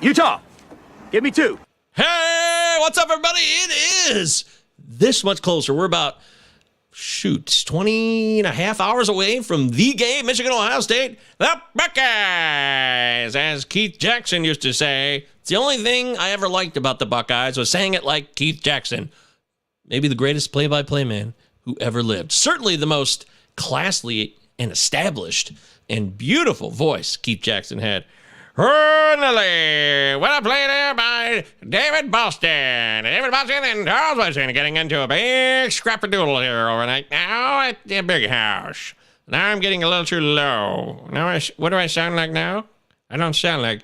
Utah, give me 2. Hey, what's up, everybody? It is this much closer. We're about, 20 and a half hours away from the game, Michigan-Ohio State. The Buckeyes, as Keith Jackson used to say. It's the only thing I ever liked about the Buckeyes was saying it like Keith Jackson. Maybe the greatest play-by-play man who ever lived. Certainly the most classy and established and beautiful voice Keith Jackson had. Well, I played there by David Boston and Charles Woodson getting into a big scrap-a-doodle here overnight now at the big house. Now I'm getting a little too low. Now, what do I sound like now? I don't sound like...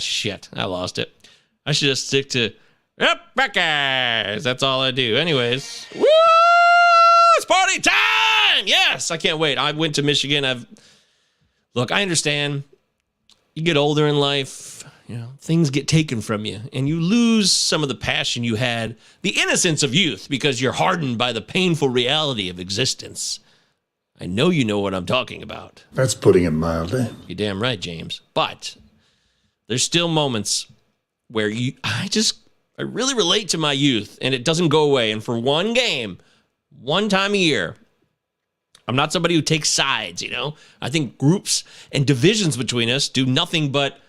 shit. I lost it. I should just stick to... Yep, Buckeyes. That's all I do. Anyways. Woo! It's party time! Yes, I can't wait. I went to Michigan. Look, I understand. You get older in life, things get taken from you, and you lose some of the passion you had, the innocence of youth, because you're hardened by the painful reality of existence. I know you know what I'm talking about. That's putting it mildly. You're damn right, James. But there's still moments where I really relate to my youth, and it doesn't go away. And for one game, one time a year, I'm not somebody who takes sides, I think groups and divisions between us do nothing but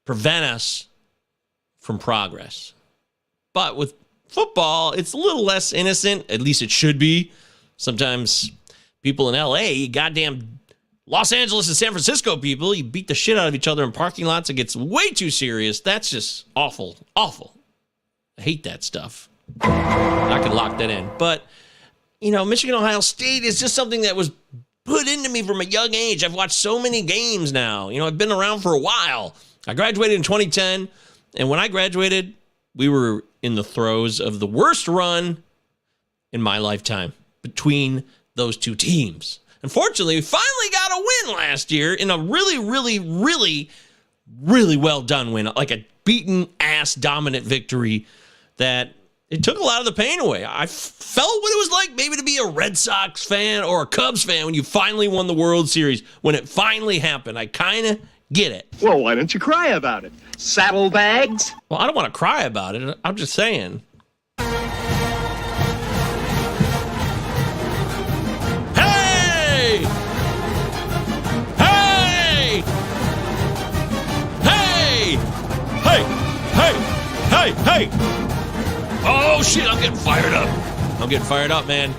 prevent us from progress. But with football, it's a little less innocent. At least it should be. Sometimes people in L.A., goddamn Los Angeles and San Francisco people, you beat the shit out of each other in parking lots. It gets way too serious. That's just awful. Awful. I hate that stuff. I could lock that in. But... Michigan-Ohio State is just something that was put into me from a young age. I've watched so many games now. I've been around for a while. I graduated in 2010, and when I graduated, we were in the throes of the worst run in my lifetime between those two teams. Unfortunately, we finally got a win last year in a really, really, really, really well done win, like a beaten-ass dominant victory that... It took a lot of the pain away. I felt what it was like maybe to be a Red Sox fan or a Cubs fan when you finally won the World Series, when it finally happened. I kind of get it. Well, why don't you cry about it? Saddlebags? Well, I don't want to cry about it. I'm just saying. Hey! Hey! Hey! Hey! Hey! Hey! Hey! Oh, shit, I'm getting fired up, man.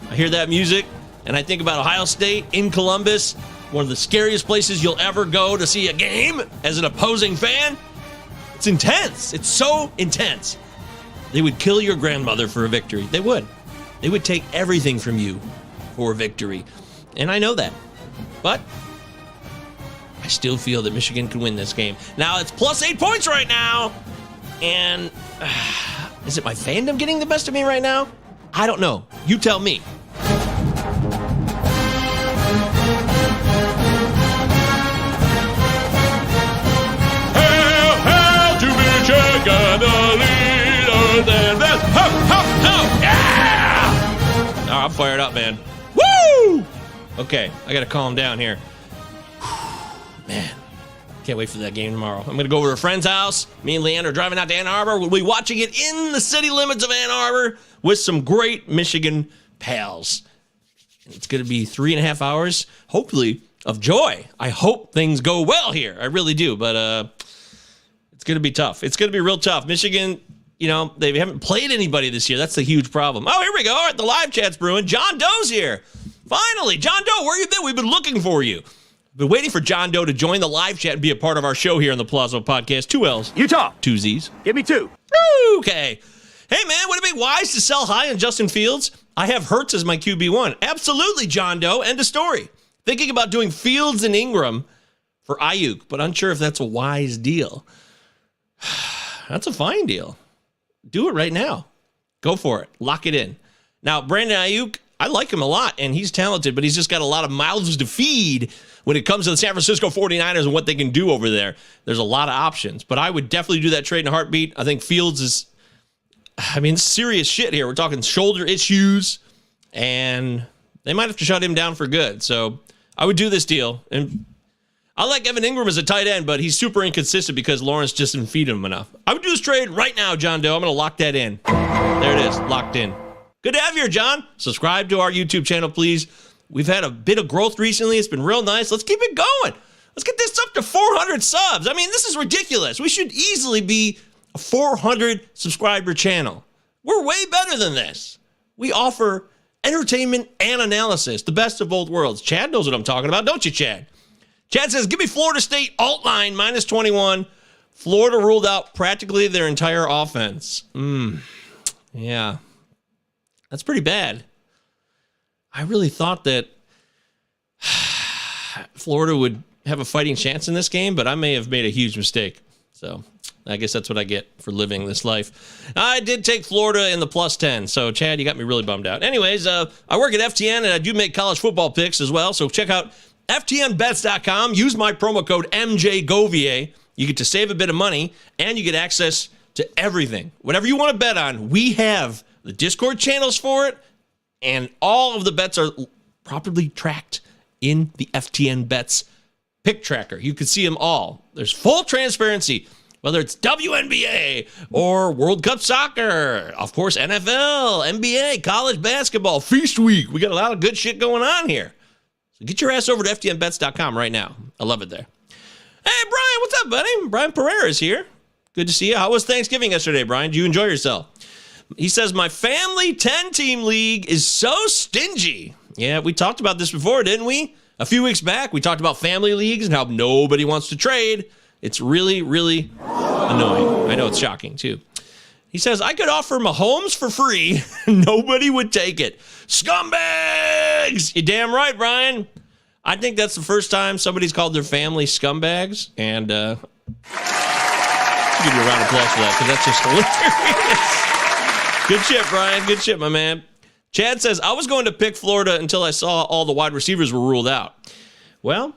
I hear that music, and I think about Ohio State in Columbus, one of the scariest places you'll ever go to see a game as an opposing fan. It's intense. It's so intense. They would kill your grandmother for a victory. They would. They would take everything from you for a victory. And I know that. But I still feel that Michigan can win this game. Now, it's plus 8 points right now, and... is it my fandom getting the best of me right now? I don't know. You tell me. Hail, hail to Michigan, a leader than best. Ho, ho, ho, yeah! Oh, I'm fired up, man. Woo! Okay, I gotta calm down here. Man. Can't wait for that game tomorrow. I'm going to go over to a friend's house. Me and Leanne are driving out to Ann Arbor. We'll be watching it in the city limits of Ann Arbor with some great Michigan pals. And it's going to be 3.5 hours, hopefully, of joy. I hope things go well here. I really do. But it's going to be tough. It's going to be real tough. Michigan, they haven't played anybody this year. That's the huge problem. Oh, here we go. All right, the live chat's brewing. John Doe's here. Finally. John Doe, where you been? We've been looking for you. Been waiting for John Doe to join the live chat and be a part of our show here on the Palazzo Podcast. 2 L's. Utah. 2 Z's. Give me 2. Okay. Hey, man, would it be wise to sell high on Justin Fields? I have Hurts as my QB1. Absolutely, John Doe. End of story. Thinking about doing Fields and Ingram for Ayuk, but unsure if that's a wise deal. That's a fine deal. Do it right now. Go for it. Lock it in. Now, Brandon Ayuk, I like him a lot, and he's talented, but he's just got a lot of mouths to feed when it comes to the San Francisco 49ers and what they can do over there. There's a lot of options, but I would definitely do that trade in a heartbeat. I think Fields is, serious shit here. We're talking shoulder issues, and they might have to shut him down for good. So I would do this deal, and I like Evan Ingram as a tight end, but he's super inconsistent because Lawrence just didn't feed him enough. I would do this trade right now, John Doe. I'm going to lock that in. There it is, locked in. Good to have you here, John. Subscribe to our YouTube channel, please. We've had a bit of growth recently. It's been real nice. Let's keep it going. Let's get this up to 400 subs. I mean, this is ridiculous. We should easily be a 400 subscriber channel. We're way better than this. We offer entertainment and analysis, the best of both worlds. Chad knows what I'm talking about, don't you, Chad? Chad says, give me Florida State alt line minus 21. Florida ruled out practically their entire offense. Yeah. That's pretty bad. I really thought that Florida would have a fighting chance in this game, but I may have made a huge mistake. So I guess that's what I get for living this life. I did take Florida in the plus 10. So, Chad, you got me really bummed out. Anyways, I work at FTN, and I do make college football picks as well. So check out FTNbets.com. Use my promo code MJGovier. You get to save a bit of money, and you get access to everything. Whatever you want to bet on, we have the Discord channels for it, and all of the bets are properly tracked in the FTN Bets pick tracker. You can see them all. There's full transparency, whether it's WNBA or World Cup soccer, of course, NFL, NBA, college basketball, Feast Week. We got a lot of good shit going on here. So get your ass over to FTNbets.com right now. I love it there. Hey, Brian, what's up, buddy? Brian Pereira is here. Good to see you. How was Thanksgiving yesterday, Brian? Did you enjoy yourself? He says, my family 10-team league is so stingy. Yeah, we talked about this before, didn't we? A few weeks back, we talked about family leagues and how nobody wants to trade. It's really, really annoying. I know it's shocking, too. He says, I could offer Mahomes for free. Nobody would take it. Scumbags! You're damn right, Brian. I think that's the first time somebody's called their family scumbags. And I'll give you a round of applause for that, because that's just hilarious. Good shit, Brian. Good shit, my man. Chad says, I was going to pick Florida until I saw all the wide receivers were ruled out. Well,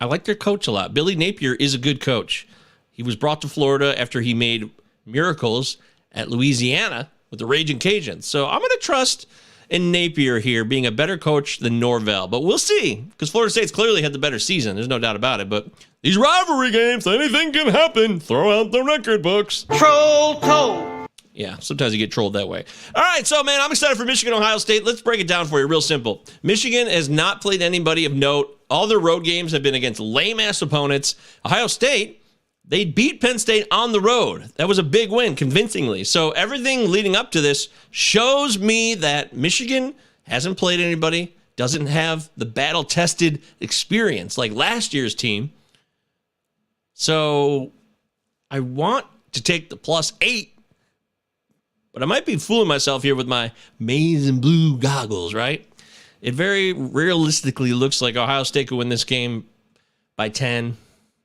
I like their coach a lot. Billy Napier is a good coach. He was brought to Florida after he made miracles at Louisiana with the Raging Cajuns. So I'm going to trust in Napier here being a better coach than Norvell. But we'll see, because Florida State's clearly had the better season. There's no doubt about it. But these rivalry games, anything can happen. Throw out the record books. Troll toe. Yeah, sometimes you get trolled that way. All right, so, man, I'm excited for Michigan, Ohio State. Let's break it down for you real simple. Michigan has not played anybody of note. All their road games have been against lame-ass opponents. Ohio State, they beat Penn State on the road. That was a big win, convincingly. So everything leading up to this shows me that Michigan hasn't played anybody, doesn't have the battle-tested experience like last year's team. So I want to take the +8. But I might be fooling myself here with my maize and blue goggles, right? It very realistically looks like Ohio State could win this game by 10.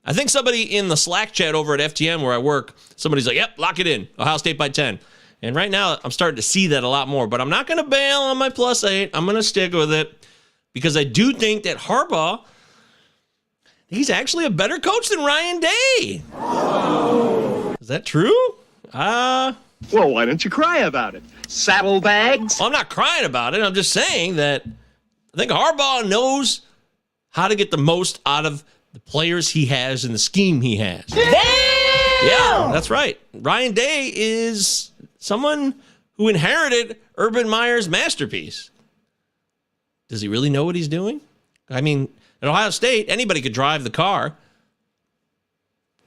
I think somebody in the Slack chat over at FTN where I work, somebody's like, yep, lock it in. Ohio State by 10. And right now, I'm starting to see that a lot more. But I'm not going to bail on my +8. I'm going to stick with it because I do think that Harbaugh, he's actually a better coach than Ryan Day. Is that true? Well, why don't you cry about it? Saddlebags? Well, I'm not crying about it. I'm just saying that I think Harbaugh knows how to get the most out of the players he has and the scheme he has. Yeah, that's right. Ryan Day is someone who inherited Urban Meyer's masterpiece. Does he really know what he's doing? I mean, at Ohio State, anybody could drive the car.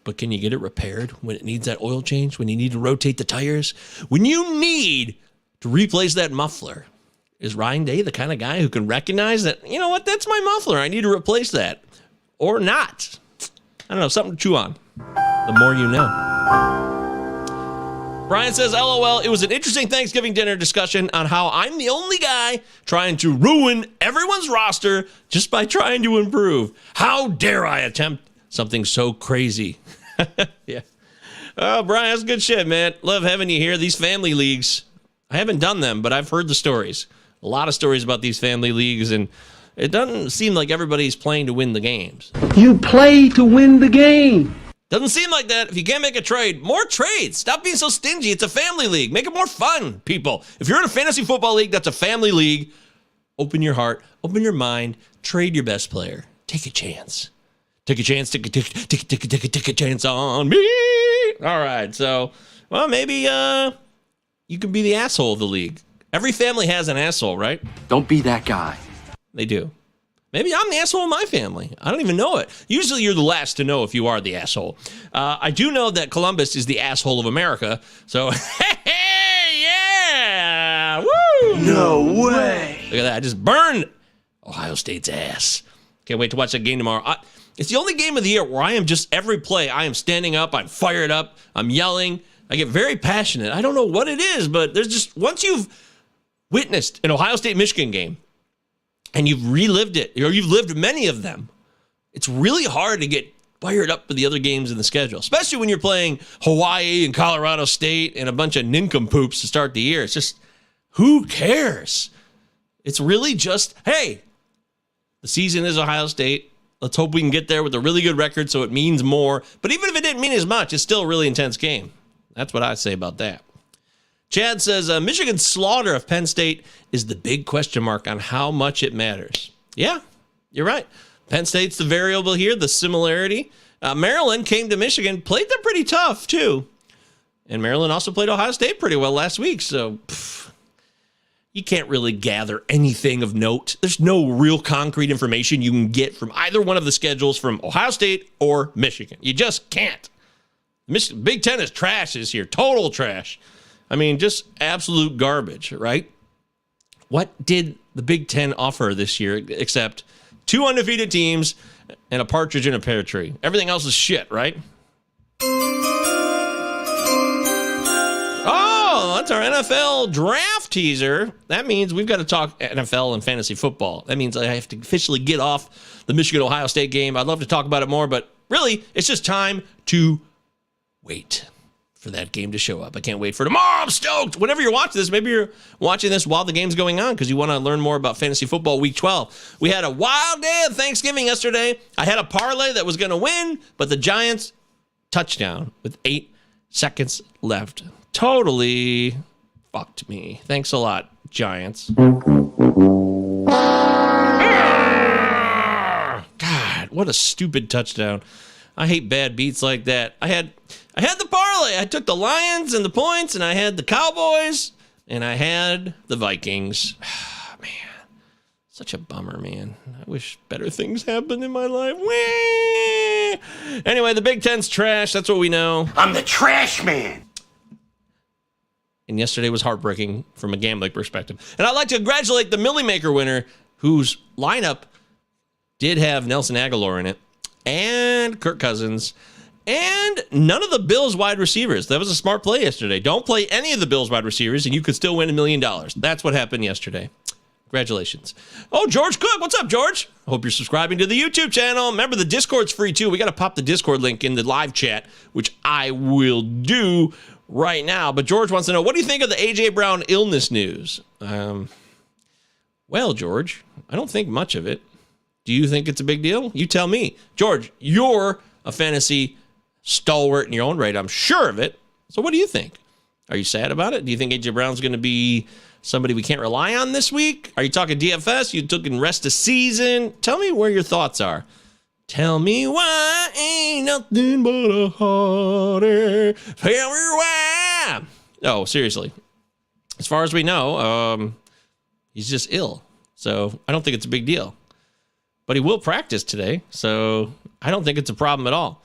But can you get it repaired when it needs that oil change? When you need to rotate the tires? When you need to replace that muffler? Is Ryan Day the kind of guy who can recognize that, you know what, that's my muffler. I need to replace that. Or not. I don't know, something to chew on. The more you know. Brian says, LOL, it was an interesting Thanksgiving dinner discussion on how I'm the only guy trying to ruin everyone's roster just by trying to improve. How dare I attempt something so crazy? Yeah. Oh, Brian, that's good shit, man. Love having you here. These family leagues, I haven't done them, but I've heard the stories. A lot of stories about these family leagues, and it doesn't seem like everybody's playing to win the games. You play to win the game. Doesn't seem like that. If you can't make a trade, more trades. Stop being so stingy. It's a family league. Make it more fun, people. If you're in a fantasy football league, that's a family league. Open your heart, open your mind, trade your best player. Take a chance. Take a chance. Take a chance on me. All right. So, well, maybe you could be the asshole of the league. Every family has an asshole, right? Don't be that guy. They do. Maybe I'm the asshole of my family. I don't even know it. Usually you're the last to know if you are the asshole. I do know that Columbus is the asshole of America. So, hey, yeah. Woo! No way. Look at that. I just burned Ohio State's ass. Can't wait to watch that game tomorrow. It's the only game of the year where I am just every play. I am standing up. I'm fired up. I'm yelling. I get very passionate. I don't know what it is, but there's just, once you've witnessed an Ohio State-Michigan game and you've relived it, or you've lived many of them, it's really hard to get fired up for the other games in the schedule, especially when you're playing Hawaii and Colorado State and a bunch of nincompoops to start the year. It's just, who cares? It's really just, hey, the season is Ohio State. Let's hope we can get there with a really good record so it means more. But even if it didn't mean as much, it's still a really intense game. That's what I say about that. Chad says, Michigan's slaughter of Penn State is the big question mark on how much it matters. Yeah, you're right. Penn State's the variable here, the similarity. Maryland came to Michigan, played them pretty tough, too. And Maryland also played Ohio State pretty well last week, so you can't really gather anything of note. There's no real concrete information you can get from either one of the schedules from Ohio State or Michigan. You just can't. Big Ten is trash this year, total trash. I mean, just absolute garbage, right? What did the Big Ten offer this year except 2 undefeated teams and a partridge in a pear tree? Everything else is shit, right? Oh, that's our NFL draft teaser. That means we've got to talk NFL and fantasy football. That means I have to officially get off the Michigan-Ohio State game. I'd love to talk about it more, but really, it's just time to wait for that game to show up. I can't wait for tomorrow. I'm stoked. Whenever you're watching this, maybe you're watching this while the game's going on because you want to learn more about fantasy football week 12. We had a wild day of Thanksgiving yesterday. I had a parlay that was going to win, but the Giants touchdown with 8 seconds left totally fucked me. Thanks a lot, Giants. God, what a stupid touchdown. I hate bad beats like that. I had the parlay. I took the Lions and the points, and I had the Cowboys, and I had the Vikings. Man, such a bummer, man. I wish better things happened in my life. Whee! Anyway, the Big Ten's trash. That's what we know. I'm the trash man. And yesterday was heartbreaking from a gambling perspective. And I'd like to congratulate the Millie Maker winner, whose lineup did have Nelson Aguilar in it, and Kirk Cousins, and none of the Bills wide receivers. That was a smart play yesterday. Don't play any of the Bills wide receivers, and you could still win $1 million. That's what happened yesterday. Congratulations. Oh, George Cook. What's up, George? I hope you're subscribing to the YouTube channel. Remember, the Discord's free, too. We got to pop the Discord link in the live chat, which I will do right now. But George wants to know, what do you think of the A.J. Brown illness news? Well, George, I don't think much of it. Do you think it's a big deal? You tell me. George, you're a fantasy stalwart in your own right. I'm sure of it. So what do you think? Are you sad about it? Do you think A.J. Brown's going to be somebody we can't rely on this week? Are you talking DFS? You took in rest of season? Tell me where your thoughts are. Tell me why ain't nothing but a heartache. Tell me why. Oh, seriously. As far as we know, he's just ill. So I don't think it's a big deal. But he will practice today, so I don't think it's a problem at all.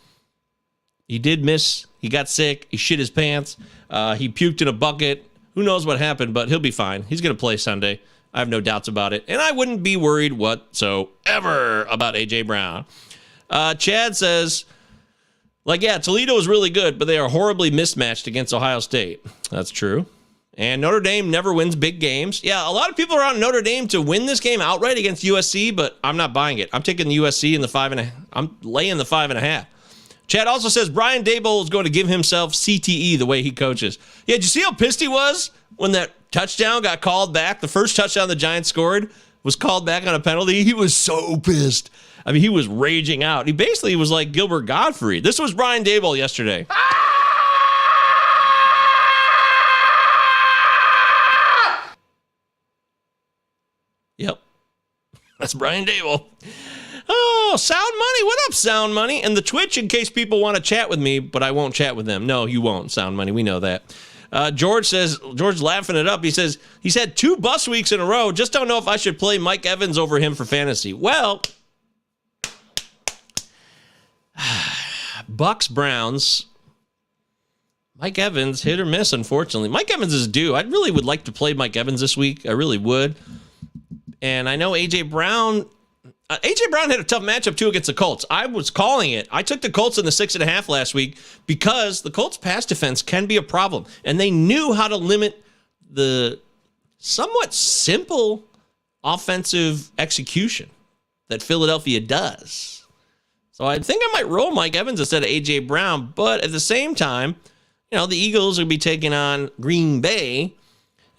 He did miss. He got sick. He shit his pants. He puked in a bucket. Who knows what happened, but he'll be fine. He's going to play Sunday. I have no doubts about it. And I wouldn't be worried whatsoever about A.J. Brown. Chad says, Toledo is really good, but they are horribly mismatched against Ohio State. That's true. And Notre Dame never wins big games. Yeah, a lot of people are on Notre Dame to win this game outright against USC, but I'm not buying it. I'm taking the USC in the 5.5. I'm laying the 5.5. Chad also says Brian Daboll is going to give himself CTE the way he coaches. Yeah, did you see how pissed he was when that touchdown got called back? The first touchdown the Giants scored was called back on a penalty. He was so pissed. I mean, he was raging out. He basically was like Gilbert Gottfried. This was Brian Daboll yesterday. Yep. That's Brian Daboll. Oh, Sound Money. What up, Sound Money? And the Twitch, in case people want to chat with me, but I won't chat with them. No, you won't, Sound Money. We know that. George laughing it up. He says, he's had 2 bus weeks in a row. Just don't know if I should play Mike Evans over him for fantasy. Well, Bucks, Browns, Mike Evans, hit or miss, unfortunately. Mike Evans is due. I really would like to play Mike Evans this week. I really would. And I know A.J. Brown had a tough matchup, too, against the Colts. I was calling it. I took the Colts in the 6.5 last week because the Colts' pass defense can be a problem. And they knew how to limit the somewhat simple offensive execution that Philadelphia does. So I think I might roll Mike Evans instead of A.J. Brown. But at the same time, you know, the Eagles will be taking on Green Bay,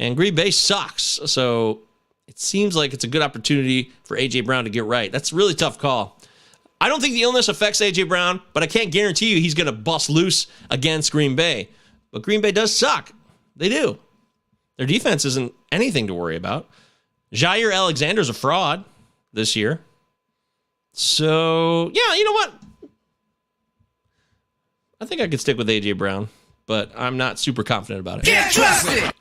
and Green Bay sucks. So it seems like it's a good opportunity for A.J. Brown to get right. That's a really tough call. I don't think the illness affects A.J. Brown, but I can't guarantee you he's going to bust loose against Green Bay. But Green Bay does suck. They do. Their defense isn't anything to worry about. Jair Alexander's a fraud this year. So, yeah, you know what? I think I could stick with A.J. Brown, but I'm not super confident about it. Can't trust it.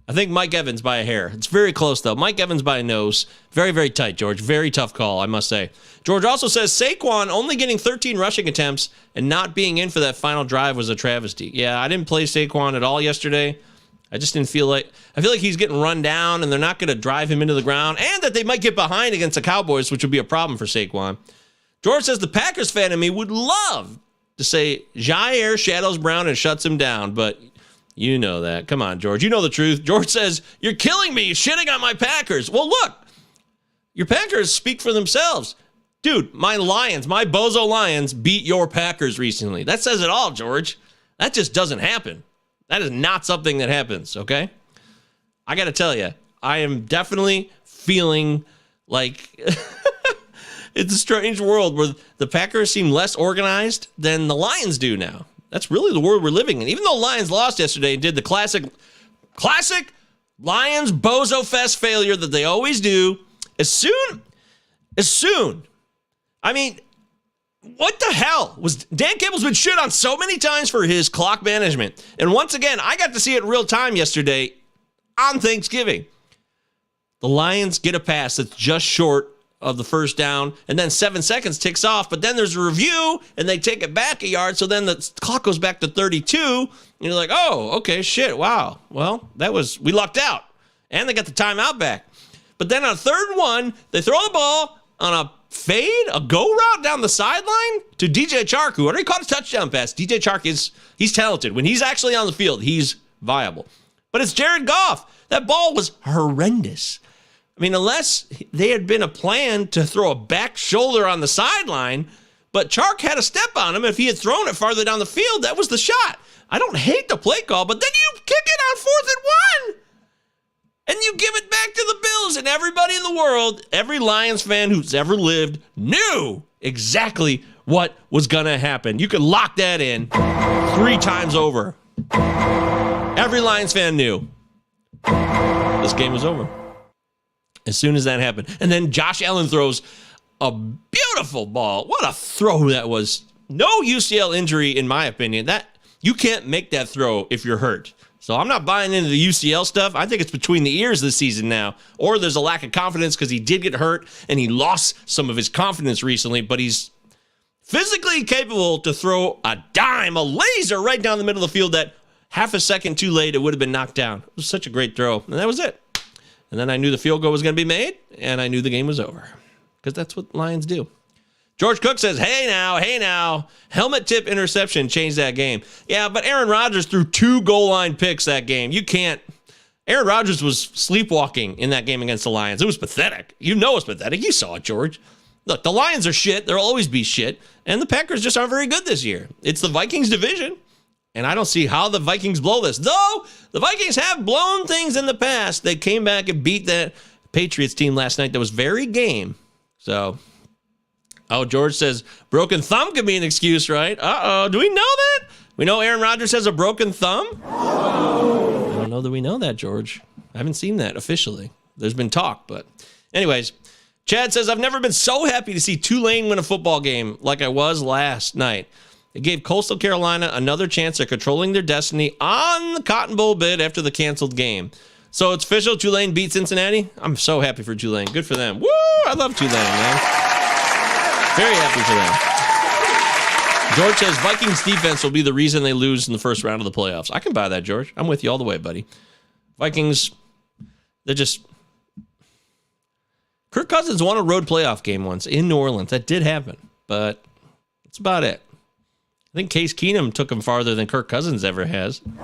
I think Mike Evans by a hair. It's very close, though. Mike Evans by a nose. Very, very tight, George. Very tough call, I must say. George also says Saquon only getting 13 rushing attempts and not being in for that final drive was a travesty. Yeah, I didn't play Saquon at all yesterday. I just didn't feel like... I feel like he's getting run down, and they're not going to drive him into the ground, and that they might get behind against the Cowboys, which would be a problem for Saquon. George says the Packers fan in me would love to say Jair shadows Brown and shuts him down, but... You know that. Come on, George. You know the truth. George says, you're killing me, shitting on my Packers. Well, look, your Packers speak for themselves. Dude, my Lions, my Bozo Lions beat your Packers recently. That says it all, George. That just doesn't happen. That is not something that happens, okay? I got to tell you, I am definitely feeling like it's a strange world where the Packers seem less organized than the Lions do now. That's really the world we're living in. Even though Lions lost yesterday and did the classic Lions Bozo Fest failure that they always do, as soon, I mean, what the hell? Dan Campbell's been shit on so many times for his clock management. And once again, I got to see it in real time yesterday on Thanksgiving. The Lions get a pass that's just short of the first down, and then 7 seconds ticks off, but then there's a review, and they take it back a yard, so then the clock goes back to 32, and you're like, oh, okay, shit, wow. Well, we lucked out, and they got the timeout back. But then on 3rd one, they throw the ball on a fade, a go route down the sideline to DJ Chark, who already caught a touchdown pass. DJ Chark he's talented. When he's actually on the field, he's viable. But it's Jared Goff. That ball was horrendous. I mean, unless they had been a plan to throw a back shoulder on the sideline, but Chark had a step on him. If he had thrown it farther down the field, that was the shot. I don't hate the play call, but then you kick it on 4th and 1, and you give it back to the Bills, and everybody in the world, every Lions fan who's ever lived, knew exactly what was going to happen. You could lock that in 3 times over. Every Lions fan knew this game was over as soon as that happened. And then Josh Allen throws a beautiful ball. What a throw that was. No UCL injury, in my opinion. That you can't make that throw if you're hurt. So I'm not buying into the UCL stuff. I think it's between the ears this season now. Or there's a lack of confidence because he did get hurt and he lost some of his confidence recently, but he's physically capable to throw a dime, a laser right down the middle of the field that half a second too late, it would have been knocked down. It was such a great throw. And that was it. And then I knew the field goal was going to be made, and I knew the game was over. Because that's what Lions do. George Cook says, hey now, helmet tip interception changed that game. Yeah, but Aaron Rodgers threw 2 goal line picks that game. You can't. Aaron Rodgers was sleepwalking in that game against the Lions. It was pathetic. You know it's pathetic. You saw it, George. Look, the Lions are shit. They'll always be shit. And the Packers just aren't very good this year. It's the Vikings division. And I don't see how the Vikings blow this. Though the Vikings have blown things in the past. They came back and beat that Patriots team last night that was very game. So, George says, broken thumb could be an excuse, right? Uh-oh. Do we know that? We know Aaron Rodgers has a broken thumb? I don't know that we know that, George. I haven't seen that officially. There's been talk, but anyways, Chad says, I've never been so happy to see Tulane win a football game like I was last night. It gave Coastal Carolina another chance at controlling their destiny on the Cotton Bowl bid after the canceled game. So it's official, Tulane beat Cincinnati? I'm so happy for Tulane. Good for them. Woo! I love Tulane, man. Very happy for them. George says Vikings defense will be the reason they lose in the first round of the playoffs. I can buy that, George. I'm with you all the way, buddy. Vikings, they're just... Kirk Cousins won a road playoff game once in New Orleans. That did happen, but that's about it. I think Case Keenum took him farther than Kirk Cousins ever has. Woo!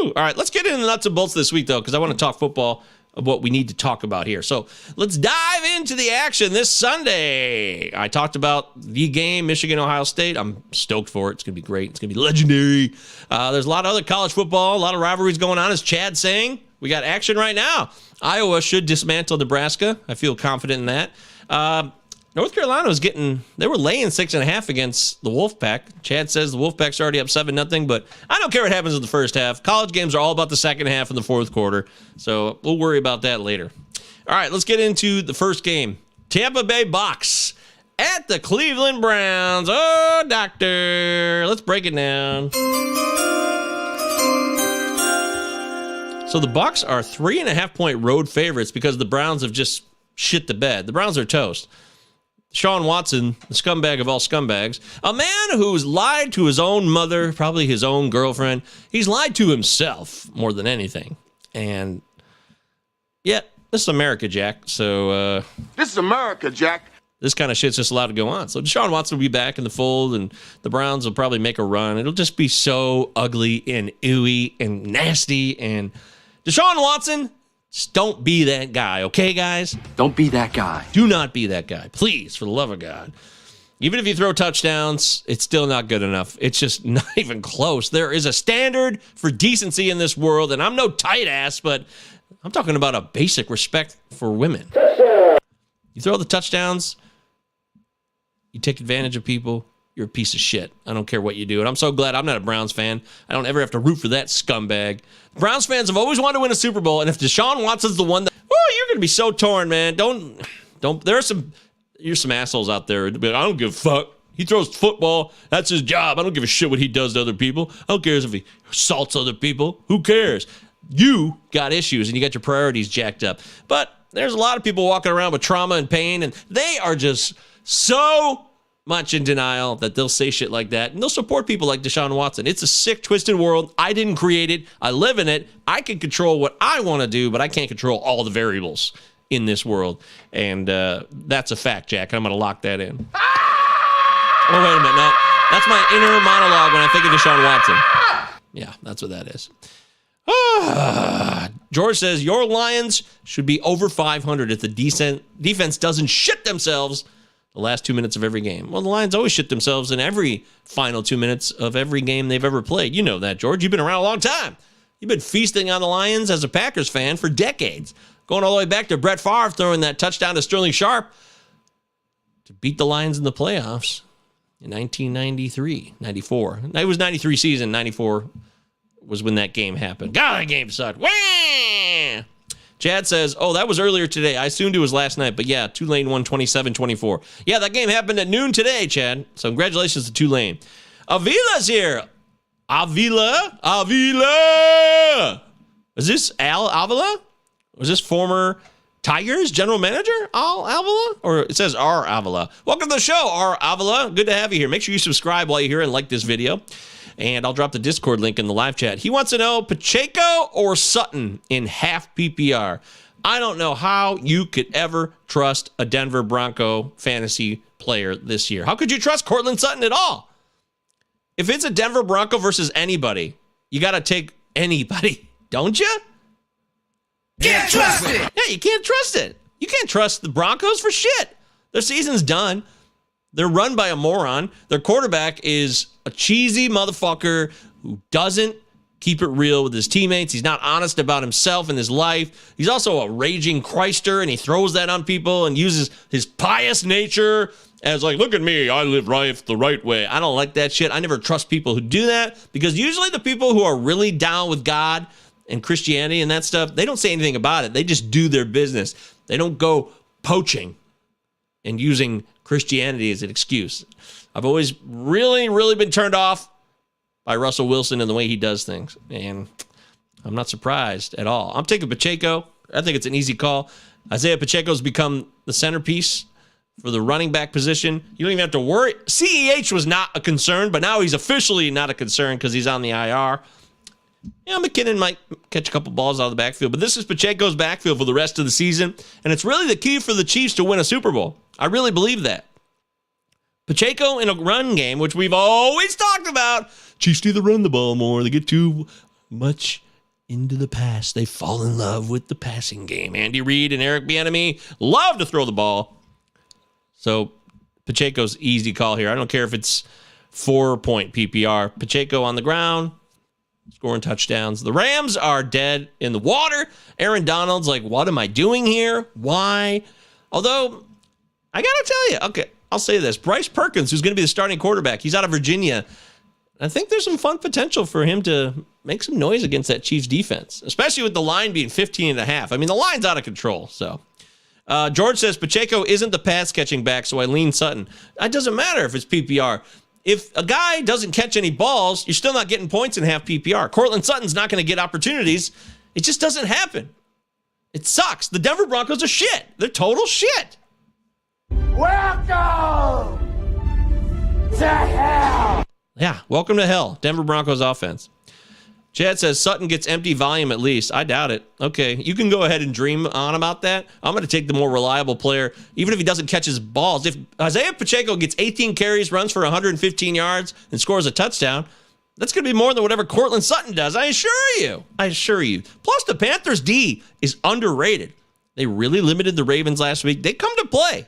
All right, let's get into the nuts and bolts this week, though, because I want to talk football of what we need to talk about here. So let's dive into the action this Sunday. I talked about the game, Michigan-Ohio State. I'm stoked for it. It's going to be great. It's going to be legendary. There's a lot of other college football, a lot of rivalries going on, as Chad's saying. We got action right now. Iowa should dismantle Nebraska. I feel confident in that. North Carolina they were laying 6.5 against the Wolfpack. Chad says the Wolfpack's already up 7-0, but I don't care what happens in the first half. College games are all about the second half and the fourth quarter, so we'll worry about that later. All right, let's get into the first game. Tampa Bay Bucks at the Cleveland Browns. Oh, doctor. Let's break it down. So the Bucks are 3.5-point road favorites because the Browns have just shit the bed. The Browns are toast. Deshaun Watson, the scumbag of all scumbags, a man who's lied to his own mother, probably his own girlfriend. He's lied to himself more than anything. And yet, this is America, Jack. So This is America, Jack. This kind of shit's just allowed to go on. So Deshaun Watson will be back in the fold, and the Browns will probably make a run. It'll just be so ugly and ooey and nasty. And Deshaun Watson, just don't be that guy, okay, guys? Don't be that guy. Do not be that guy, please, for the love of God. Even if you throw touchdowns, it's still not good enough. It's just not even close. There is a standard for decency in this world, and I'm no tight ass, but I'm talking about a basic respect for women. You throw the touchdowns, you take advantage of people, you're a piece of shit. I don't care what you do. And I'm so glad I'm not a Browns fan. I don't ever have to root for that scumbag. Browns fans have always wanted to win a Super Bowl, and if Deshaun Watson's the one that, you're going to be so torn, man. Don't, there's some assholes out there. But I don't give a fuck. He throws football. That's his job. I don't give a shit what he does to other people. I don't care if he assaults other people. Who cares? You got issues, and you got your priorities jacked up. But there's a lot of people walking around with trauma and pain, and they are just so much in denial that they'll say shit like that, and they'll support people like Deshaun Watson. It's a sick, twisted world. I didn't create it. I live in it. I can control what I want to do, but I can't control all the variables in this world. And that's a fact, Jack. I'm going to lock that in. Oh, wait a minute. No, that's my inner monologue when I think of Deshaun Watson. Yeah, that's what that is. George says, your Lions should be over 500 if the defense doesn't shit themselves the last 2 minutes of every game. Well, the Lions always shit themselves in every final 2 minutes of every game they've ever played. You know that, George. You've been around a long time. You've been feasting on the Lions as a Packers fan for decades, going all the way back to Brett Favre throwing that touchdown to Sterling Sharp to beat the Lions in the playoffs in 1993, 94. It was 93 season, 94 was when that game happened. God, that game sucked. Wah! Chad says, that was earlier today. I assumed it was last night, but yeah, Tulane won 27-24. Yeah, that game happened at noon today, Chad. So congratulations to Tulane. Avila's here. Avila. Is this Al Avila? Was this former Tigers general manager, Al Avila? Or it says R Avila. Welcome to the show, R Avila. Good to have you here. Make sure you subscribe while you're here and like this video. And I'll drop the Discord link in the live chat. He wants to know Pacheco or Sutton in half PPR. I don't know how you could ever trust a Denver Bronco fantasy player this year. How could you trust Courtland Sutton at all? If it's a Denver Bronco versus anybody, you got to take anybody, don't you? Can't trust it. Yeah, you can't trust it. You can't trust the Broncos for shit. Their season's done. They're run by a moron. Their quarterback is a cheesy motherfucker who doesn't keep it real with his teammates. He's not honest about himself and his life. He's also a raging Christer, and he throws that on people and uses his pious nature as like, look at me, I live life the right way. I don't like that shit. I never trust people who do that, because usually the people who are really down with God and Christianity and that stuff, they don't say anything about it. They just do their business. They don't go poaching and using Christianity as an excuse. I've always really, really been turned off by Russell Wilson and the way he does things. And I'm not surprised at all. I'm taking Pacheco. I think it's an easy call. Isaiah Pacheco's become the centerpiece for the running back position. You don't even have to worry. CEH was not a concern, but now he's officially not a concern because he's on the IR. Yeah, McKinnon might catch a couple balls out of the backfield, but this is Pacheco's backfield for the rest of the season, and it's really the key for the Chiefs to win a Super Bowl. I really believe that. Pacheco in a run game, which we've always talked about, Chiefs need to run the ball more. They get too much into the pass. They fall in love with the passing game. Andy Reid and Eric Bieniemy love to throw the ball. So Pacheco's easy call here. I don't care if it's 4-point PPR. Pacheco on the ground, scoring touchdowns. The Rams are dead in the water. Aaron Donald's like, what am I doing here? Why? Although, I got to tell you, okay, I'll say this. Bryce Perkins, who's going to be the starting quarterback, he's out of Virginia. I think there's some fun potential for him to make some noise against that Chiefs defense, especially with the line being 15.5. I mean, the line's out of control. So George says Pacheco isn't the pass-catching back, so I lean Sutton. It doesn't matter if it's PPR. If a guy doesn't catch any balls, you're still not getting points in half PPR. Cortland Sutton's not going to get opportunities. It just doesn't happen. It sucks. The Denver Broncos are shit. They're total shit. Welcome to hell. Yeah, welcome to hell. Denver Broncos offense. Chad says Sutton gets empty volume at least. I doubt it. Okay, you can go ahead and dream on about that. I'm going to take the more reliable player, even if he doesn't catch his balls. If Isaiah Pacheco gets 18 carries, runs for 115 yards, and scores a touchdown, that's going to be more than whatever Cortland Sutton does. I assure you. I assure you. Plus, the Panthers' D is underrated. They really limited the Ravens last week. They come to play.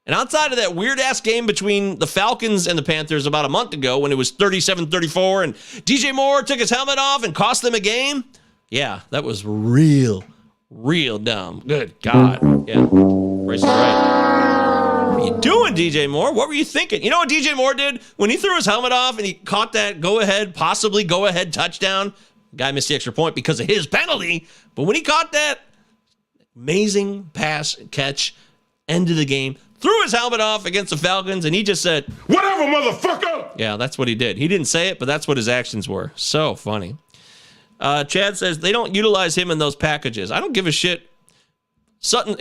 And outside of that weird-ass game between the Falcons and the Panthers about a month ago when it was 37-34 and DJ Moore took his helmet off and cost them a game, yeah, that was real dumb. Good God. Yeah, Bryce is right. What are you doing, DJ Moore? What were you thinking? You know what DJ Moore did? When he threw his helmet off and he caught that possibly go-ahead touchdown, guy missed the extra point because of his penalty, but when he caught that amazing pass catch, end of the game, threw his helmet off against the Falcons, and he just said, Whatever, motherfucker! Yeah, that's what he did. He didn't say it, but that's what his actions were. So funny. Chad says they don't utilize him in those packages. I don't give a shit. Sutton,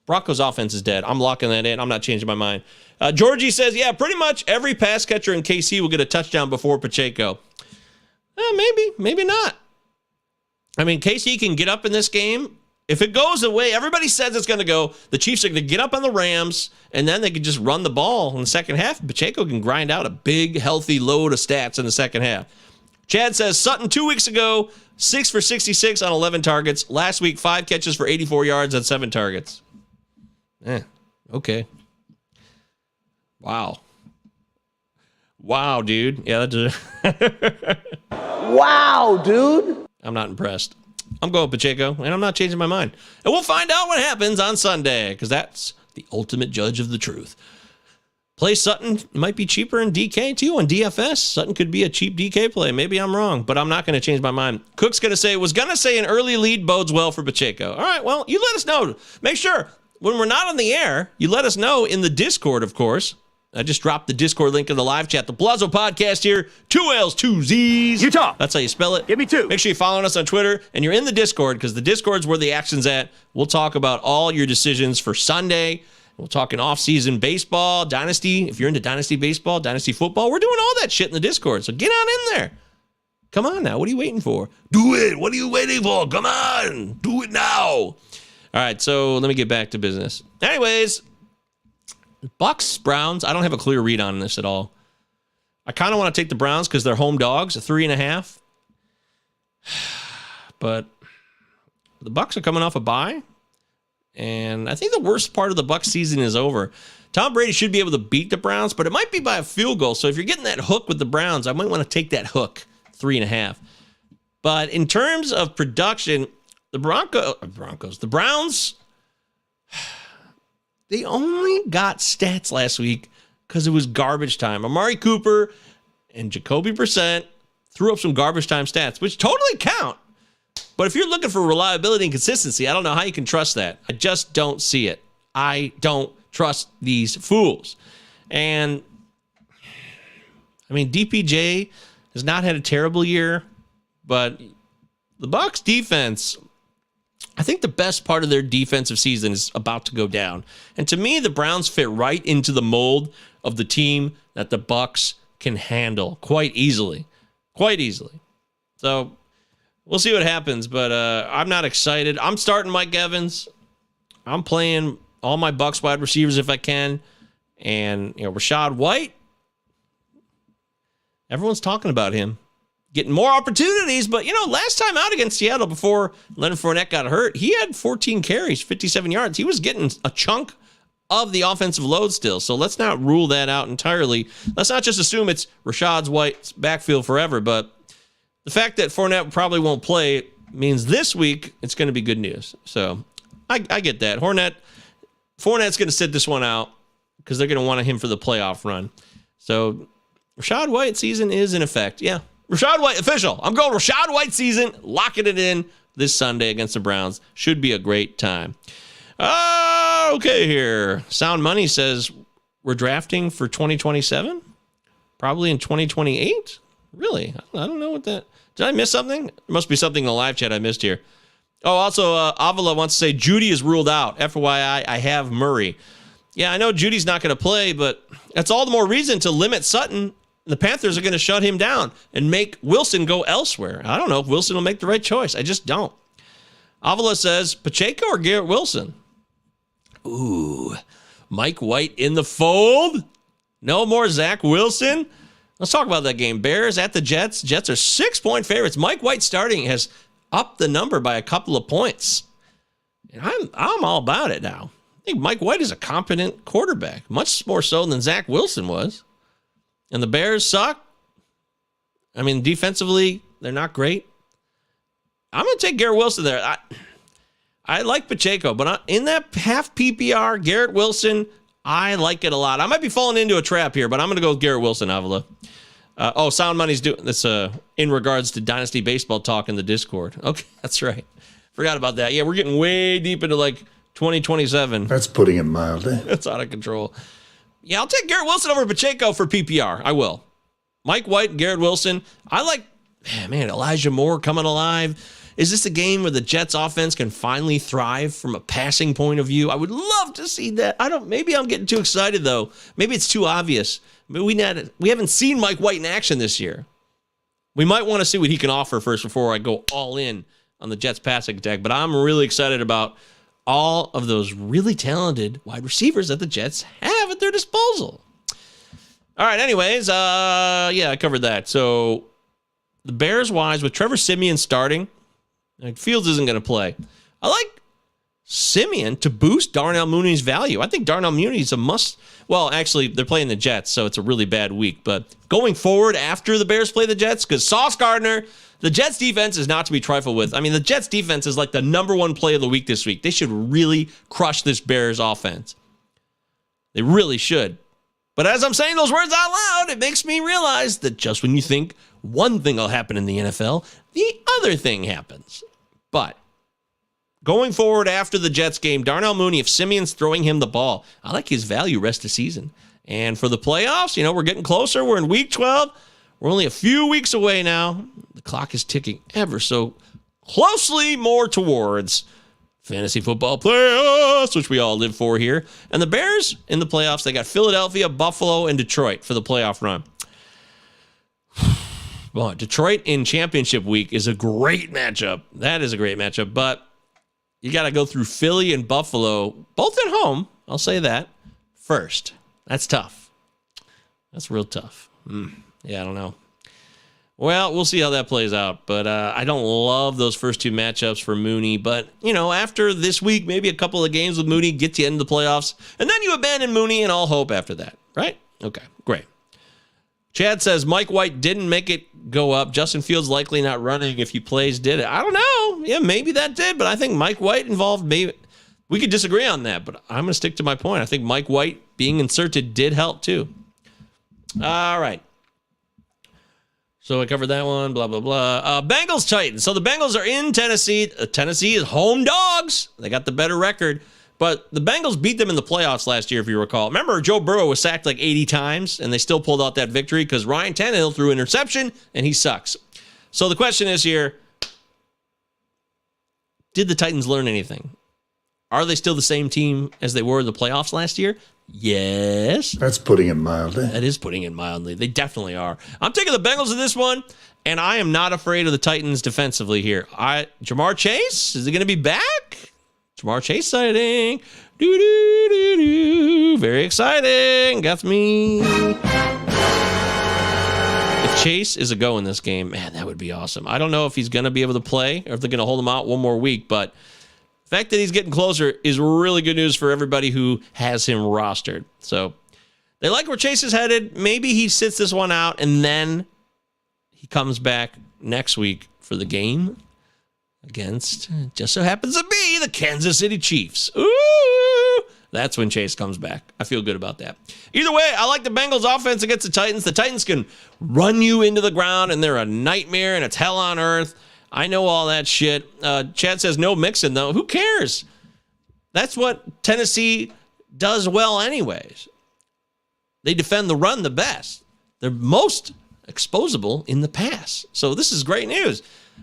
Broncos offense is dead. I'm locking that in. I'm not changing my mind. Georgie says, yeah, pretty much every pass catcher in KC will get a touchdown before Pacheco. Maybe not. I mean, KC can get up in this game. If it goes away, everybody says it's going to go. The Chiefs are going to get up on the Rams, and then they can just run the ball in the second half. Pacheco can grind out a big, healthy load of stats in the second half. Chad says Sutton 2 weeks ago, 6 for 66 on 11 targets. Last week, 5 catches for 84 yards on 7 targets. Okay. Wow, dude. Yeah, that's Wow, dude. I'm not impressed. I'm going Pacheco, and I'm not changing my mind. And we'll find out what happens on Sunday, because that's the ultimate judge of the truth. Play Sutton. It might be cheaper in DK, too, on DFS. Sutton could be a cheap DK play. Maybe I'm wrong, but I'm not going to change my mind. Cook's going to say, an early lead bodes well for Pacheco. All right, well, you let us know. Make sure, when we're not on the air, you let us know in the Discord, of course. I just dropped the Discord link in the live chat. The Palazzo Podcast here. 2 L's, 2 Z's. Utah. That's how you spell it. Give me 2. Make sure you're following us on Twitter and you're in the Discord, because the Discord's where the action's at. We'll talk about all your decisions for Sunday. We'll talk in off-season baseball, Dynasty. If you're into Dynasty baseball, Dynasty football, we're doing all that shit in the Discord. So get on in there. Come on now. What are you waiting for? Do it. What are you waiting for? Come on. Do it now. All right, so let me get back to business. Anyways, Bucks, Browns, I don't have a clear read on this at all. I kind of want to take the Browns because they're home dogs, a 3.5. But the Bucks are coming off a bye, and I think the worst part of the Bucks season is over. Tom Brady should be able to beat the Browns, but it might be by a field goal. So if you're getting that hook with the Browns, I might want to take that hook, 3.5. But in terms of production, the Browns, they only got stats last week because it was garbage time. Amari Cooper and Jacoby Brissett threw up some garbage time stats, which totally count. But if you're looking for reliability and consistency, I don't know how you can trust that. I just don't see it. I don't trust these fools. And, I mean, DPJ has not had a terrible year, but the Bucs defense, I think the best part of their defensive season is about to go down. And to me, the Browns fit right into the mold of the team that the Bucs can handle quite easily. Quite easily. So we'll see what happens, but I'm not excited. I'm starting Mike Evans. I'm playing all my Bucs wide receivers if I can. And, Rachaad White, everyone's talking about him getting more opportunities, but, last time out against Seattle before Leonard Fournette got hurt, he had 14 carries, 57 yards. He was getting a chunk of the offensive load still, so let's not rule that out entirely. Let's not just assume it's Rachaad White's backfield forever, but the fact that Fournette probably won't play means this week it's going to be good news. So I get that. Fournette's going to sit this one out because they're going to want him for the playoff run. So Rachaad White season is in effect. Yeah, Rachaad White official. I'm going Rachaad White season, locking it in this Sunday against the Browns. Should be a great time. Okay, here. Sound Money says we're drafting for 2027? Probably in 2028? Really? I don't know what that... Did I miss something? There must be something in the live chat I missed here. Oh, also, Avila wants to say Judy is ruled out. FYI, I have Murray. Yeah, I know Judy's not going to play, but that's all the more reason to limit Sutton. The Panthers are going to shut him down and make Wilson go elsewhere. I don't know if Wilson will make the right choice. I just don't. Avila says Pacheco or Garrett Wilson? Ooh, Mike White in the fold? No more Zach Wilson? Let's talk about that game. Bears at the Jets. Jets are 6-point favorites. Mike White starting has upped the number by a couple of points. And I'm all about it now. I think Mike White is a competent quarterback, much more so than Zach Wilson was. And the Bears suck. I mean, defensively, they're not great. I'm going to take Garrett Wilson there. I like Pacheco, but in that half PPR, Garrett Wilson, I like it a lot. I might be falling into a trap here, but I'm going to go with Garrett Wilson, Avila. Sound Money's doing this in regards to Dynasty Baseball talk in the Discord. Okay, that's right. Forgot about that. Yeah, we're getting way deep into 2027. That's putting it mildly. That's out of control. Yeah, I'll take Garrett Wilson over Pacheco for PPR. I will. Mike White, Garrett Wilson. I like, Elijah Moore coming alive. Is this a game where the Jets offense can finally thrive from a passing point of view? I would love to see that. Maybe I'm getting too excited though. Maybe it's too obvious. We haven't seen Mike White in action this year. We might want to see what he can offer first before I go all in on the Jets passing attack. But I'm really excited about all of those really talented wide receivers that the Jets have at their disposal. All right, anyways, I covered that. So the Bears-wise, with Trevor Siemian starting, Fields isn't going to play. I like Siemian to boost Darnell Mooney's value. I think Darnell Mooney's a must. Well, actually, they're playing the Jets, so it's a really bad week. But going forward after the Bears play the Jets, because Sauce Gardner, the Jets defense is not to be trifled with. I mean, the Jets defense is like the number one play of the week this week. They should really crush this Bears offense. They really should. But as I'm saying those words out loud, it makes me realize that just when you think one thing will happen in the NFL, the other thing happens. But going forward after the Jets game, Darnell Mooney, if Simeon's throwing him the ball, I like his value rest of season. And for the playoffs, we're getting closer. We're in week 12. We're only a few weeks away now. The clock is ticking ever so closely more towards fantasy football playoffs, which we all live for here. And the Bears in the playoffs, they got Philadelphia, Buffalo, and Detroit for the playoff run. Well, Detroit in championship week is a great matchup. That is a great matchup, but you got to go through Philly and Buffalo, both at home. I'll say that first. That's tough. That's real tough. Yeah, I don't know. Well, we'll see how that plays out, but I don't love those first two matchups for Mooney. But, after this week, maybe a couple of games with Mooney get you into the playoffs, and then you abandon Mooney and all hope after that, right? Okay, great. Chad says Mike White didn't make it go up. Justin Fields likely not running if he plays did it. I don't know. Yeah, maybe that did, but I think Mike White involved, maybe. We could disagree on that, but I'm going to stick to my point. I think Mike White being inserted did help too. All right. So I covered that one, blah, blah, blah. Bengals, Titans. So the Bengals are in Tennessee. Tennessee is home dogs. They got the better record. But the Bengals beat them in the playoffs last year, if you recall. Remember, Joe Burrow was sacked like 80 times, and they still pulled out that victory because Ryan Tannehill threw an interception, and he sucks. So the question is here, did the Titans learn anything? Are they still the same team as they were in the playoffs last year? Yes. That's putting it mildly. That is putting it mildly. They definitely are. I'm taking the Bengals in this one, and I am not afraid of the Titans defensively here. Jamar Chase, is he going to be back? Jamar Chase sighting. Very exciting. Got me. If Chase is a go in this game, man, that would be awesome. I don't know if he's going to be able to play or if they're going to hold him out one more week, but the fact that he's getting closer is really good news for everybody who has him rostered. So they like where Chase is headed. Maybe he sits this one out and then he comes back next week for the game against, just so happens to be, the Kansas City Chiefs. Ooh, that's when Chase comes back. I feel good about that. Either way, I like the Bengals offense against the Titans. The Titans can run you into the ground, and they're a nightmare, and it's hell on earth. I know all that shit. Chad says no Mixon, though. Who cares? That's what Tennessee does well anyways. They defend the run the best. They're most exposable in the pass. So this is great news.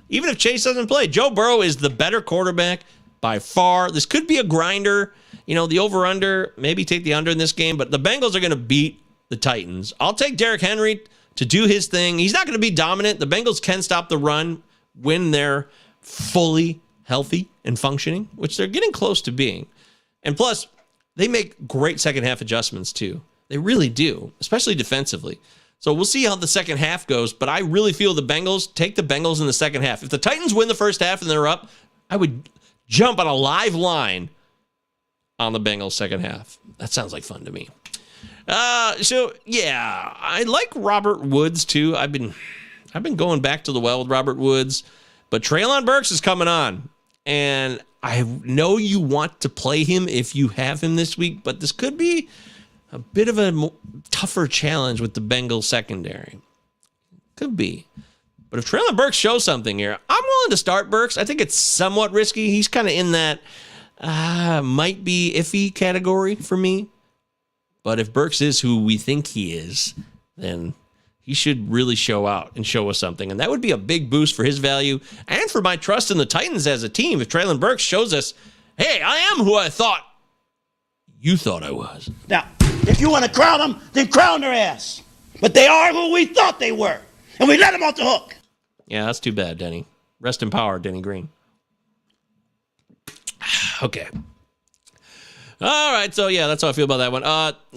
Even if Chase doesn't play, Joe Burrow is the better quarterback by far. This could be a grinder. You know, the over-under, maybe take the under in this game, but the Bengals are going to beat the Titans. I'll take Derrick Henry to do his thing. He's not going to be dominant. The Bengals can stop the run when they're fully healthy and functioning, which they're getting close to being. And plus, they make great second-half adjustments, too. They really do, especially defensively. So we'll see how the second half goes, but I really feel the Bengals, take the Bengals in the second half. If the Titans win the first half and they're up, I would jump on a live line on the Bengals second half. That sounds like fun to me. So yeah, I like Robert Woods too. I've been going back to the well with Robert Woods, but Treylon Burks is coming on, and I know you want to play him if you have him this week, but this could be a bit of a tougher challenge with the Bengals secondary. Could be. But if Treylon Burks shows something here, I'm willing to start Burks. I think it's somewhat risky. He's kind of in that might be iffy category for me. But if Burks is who we think he is, then he should really show out and show us something. And that would be a big boost for his value and for my trust in the Titans as a team. If Treylon Burks shows us, hey, I am who I thought you thought I was. Now, if you want to crown them, then crown their ass. But they are who we thought they were. And we let them off the hook. Yeah, that's too bad, Denny. Rest in power, Denny Green. Okay. All right, so yeah, that's how I feel about that one.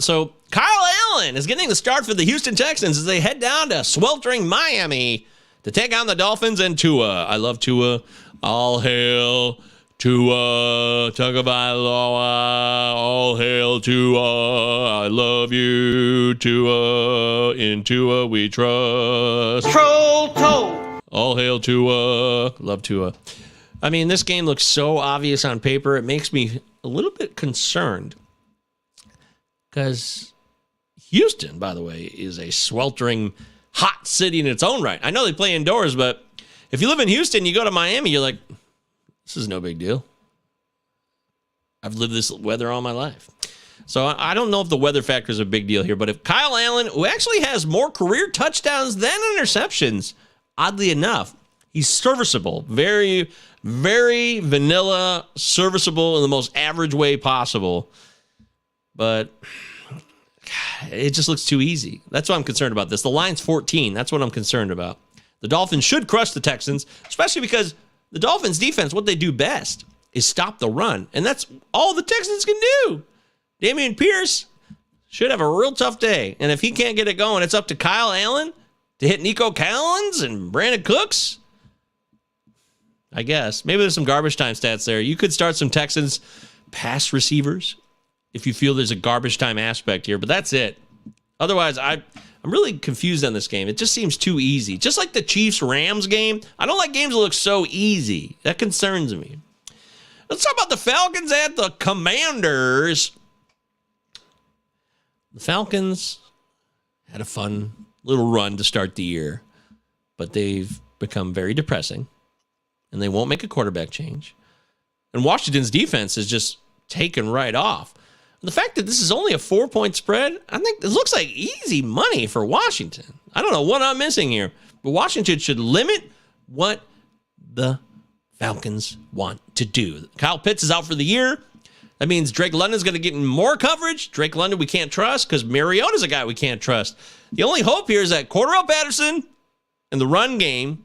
So Kyle Allen is getting the start for the Houston Texans as they head down to sweltering Miami to take on the Dolphins and Tua. I love Tua. All hail Tua Tagovailoa, all hail Tua, I love you, Tua, in Tua we trust. Troll toe. All hail Tua, love Tua. I mean, this game looks so obvious on paper, it makes me a little bit concerned. Because Houston, by the way, is a sweltering hot city in its own right. I know they play indoors, but if you live in Houston, you go to Miami, you're like, this is no big deal. I've lived this weather all my life. So I don't know if the weather factor is a big deal here, but if Kyle Allen, who actually has more career touchdowns than interceptions, oddly enough, he's serviceable. Very, very vanilla, serviceable in the most average way possible. But it just looks too easy. That's what I'm concerned about this. The line's 14. That's what I'm concerned about. The Dolphins should crush the Texans, especially because the Dolphins defense, what they do best is stop the run. And that's all the Texans can do. Dameon Pierce should have a real tough day. And if he can't get it going, it's up to Kyle Allen to hit Nico Collins and Brandon Cooks. I guess. Maybe there's some garbage time stats there. You could start some Texans pass receivers if you feel there's a garbage time aspect here. But that's it. Otherwise, I'm really confused on this game. It just seems too easy. Just like the Chiefs-Rams game. I don't like games that look so easy. That concerns me. Let's talk about the Falcons at the Commanders. The Falcons had a fun little run to start the year. but they've become very depressing, and they won't make a quarterback change. And Washington's defense is just taken right off. And the fact that this is only a 4-point spread, I think it looks like easy money for Washington. I don't know what I'm missing here, but Washington should limit what the Falcons want to do. Kyle Pitts is out for the year. That means Drake London's going to get more coverage. Drake London we can't trust because Mariota's a guy we can't trust. The only hope here is that Cordarrelle Patterson and the run game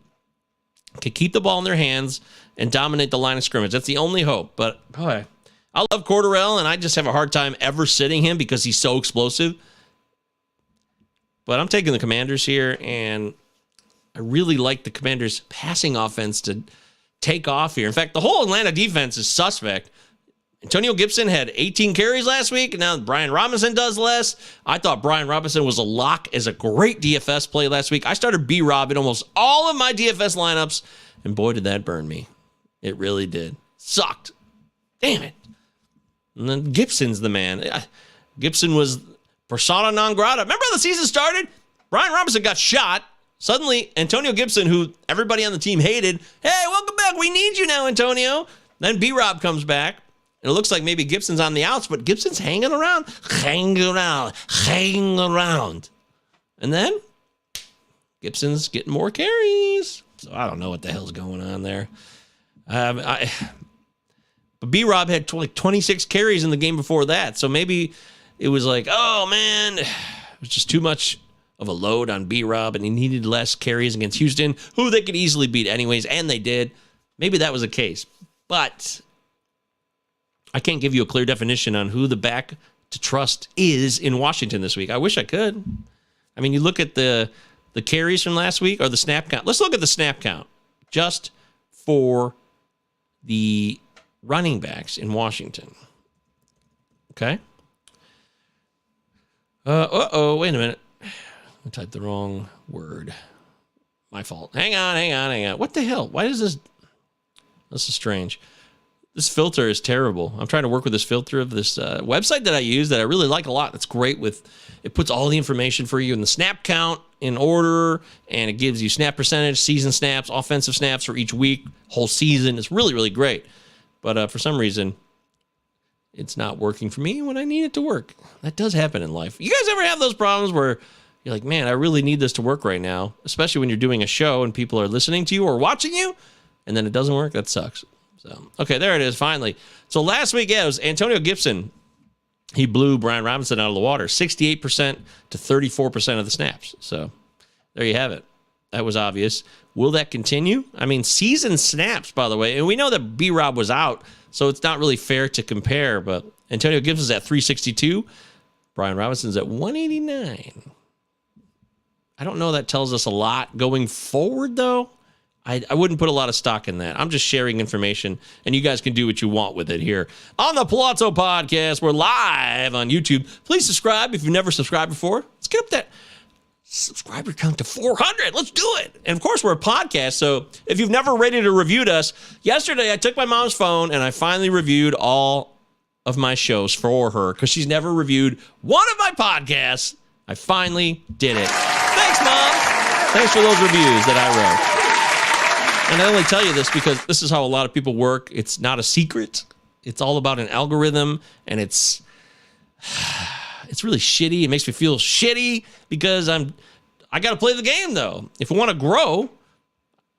can keep the ball in their hands and dominate the line of scrimmage. That's the only hope. But, boy, I love Cordarrelle, and I just have a hard time ever sitting him because he's so explosive. But I'm taking the Commanders here, and I really like the Commanders' passing offense to take off here. In fact, the whole Atlanta defense is suspect. Antonio Gibson had 18 carries last week, and now Brian Robinson does less. I thought Brian Robinson was a lock as a great DFS play last week. I started B-Rob in almost all of my DFS lineups, and boy, did that burn me. It really did. Sucked. Damn it. And then Gibson's the man. Gibson was persona non grata. Remember how the season started? Brian Robinson got shot. Suddenly, Antonio Gibson, who everybody on the team hated, hey, welcome back. We need you now, Antonio. Then B-Rob comes back. And it looks like maybe Gibson's on the outs, but Gibson's hanging around. And then Gibson's getting more carries. So I don't know what the hell's going on there. But B-Rob had like 26 carries in the game before that. So maybe it was like, oh, man, it was just too much of a load on B-Rob, and he needed less carries against Houston, who they could easily beat anyways, and they did. Maybe that was the case. But I can't give you a clear definition on who the back to trust is in Washington this week. I wish I could. I mean, you look at the carries from last week or the snap count. Let's look at the snap count just for the running backs in Washington. Okay. Wait a minute. I typed the wrong word. My fault. Hang on. What the hell? Why is this? This is strange. This filter is terrible. I'm trying to work with this filter of this website that I use that I really like a lot. It's great it puts all the information for you in the snap count in order, and it gives you snap percentage, season snaps, offensive snaps for each week, whole season. It's really, really great. But for some reason, it's not working for me when I need it to work. That does happen in life. You guys ever have those problems where you're like, man, I really need this to work right now, especially when you're doing a show and people are listening to you or watching you, and then it doesn't work? That sucks. So, okay, there it is, finally. So last week, it was Antonio Gibson. He blew Brian Robinson out of the water, 68% to 34% of the snaps. So there you have it. That was obvious. Will that continue? I mean, season snaps, by the way, and we know that B-Rob was out, so it's not really fair to compare, but Antonio Gibson's at 362. Brian Robinson's at 189. I don't know that tells us a lot going forward, though. I wouldn't put a lot of stock in that. I'm just sharing information, and you guys can do what you want with it here on the Palazzo Podcast. We're live on YouTube. Please subscribe if you've never subscribed before. Let's get up that subscriber count to 400. Let's do it. And, of course, we're a podcast, so if you've never rated or reviewed us, yesterday I took my mom's phone, and I finally reviewed all of my shows for her because she's never reviewed one of my podcasts. I finally did it. Thanks, Mom. Thanks for those reviews that I wrote. And I only tell you this because this is how a lot of people work. It's not a secret. It's all about an algorithm, and it's really shitty. It makes me feel shitty because I got to play the game, though. If we want to grow,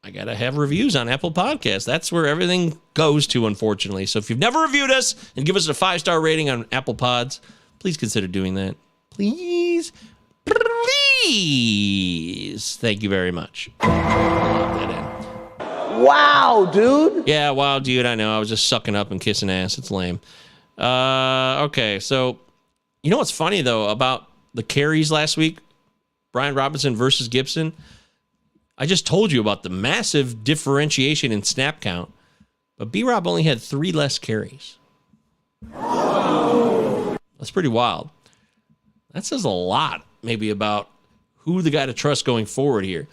I got to have reviews on Apple Podcasts. That's where everything goes to, unfortunately. So if you've never reviewed us and give us a 5-star rating on Apple Pods, please consider doing that. Please. Please. Thank you very much. Wow, dude. Yeah, wow, dude. I know. I was just sucking up and kissing ass. It's lame. Okay, so you know what's funny, though, about the carries last week? Brian Robinson versus Gibson. I just told you about the massive differentiation in snap count, but B-Rob only had 3 less carries. That's pretty wild. That says a lot, maybe, about who the guy to trust going forward here.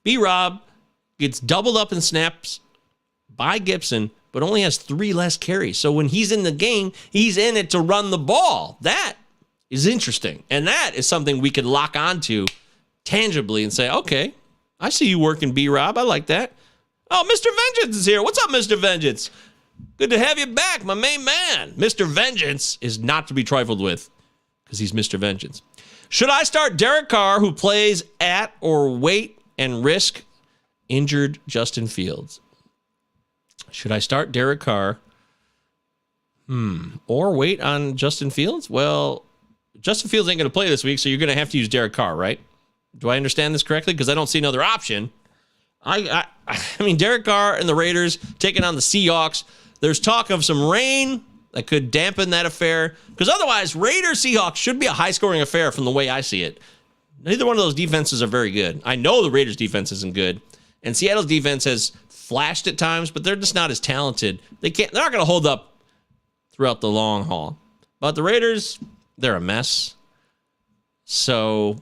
B-Rob gets doubled up in snaps by Gibson, but only has 3 less carries. So when he's in the game, he's in it to run the ball. That is interesting. And that is something we could lock onto tangibly and say, okay, I see you working, B-Rob. I like that. Oh, Mr. Vengeance is here. What's up, Mr. Vengeance? Good to have you back, my main man. Mr. Vengeance is not to be trifled with because he's Mr. Vengeance. Should I start Derek Carr, who plays at or wait and risk injured Justin Fields? Should I start Derek Carr or wait on Justin Fields? Well, Justin Fields ain't going to play this week, so you're going to have to use Derek Carr, right? Do I understand this correctly? Because I don't see another option. I mean, Derek Carr and the Raiders taking on the Seahawks. There's talk of some rain that could dampen that affair. Because otherwise, Raiders-Seahawks should be a high-scoring affair from the way I see it. Neither one of those defenses are very good. I know the Raiders' defense isn't good. And Seattle's defense has flashed at times, but they're just not as talented. They're not going to hold up throughout the long haul. But the Raiders, they're a mess. So,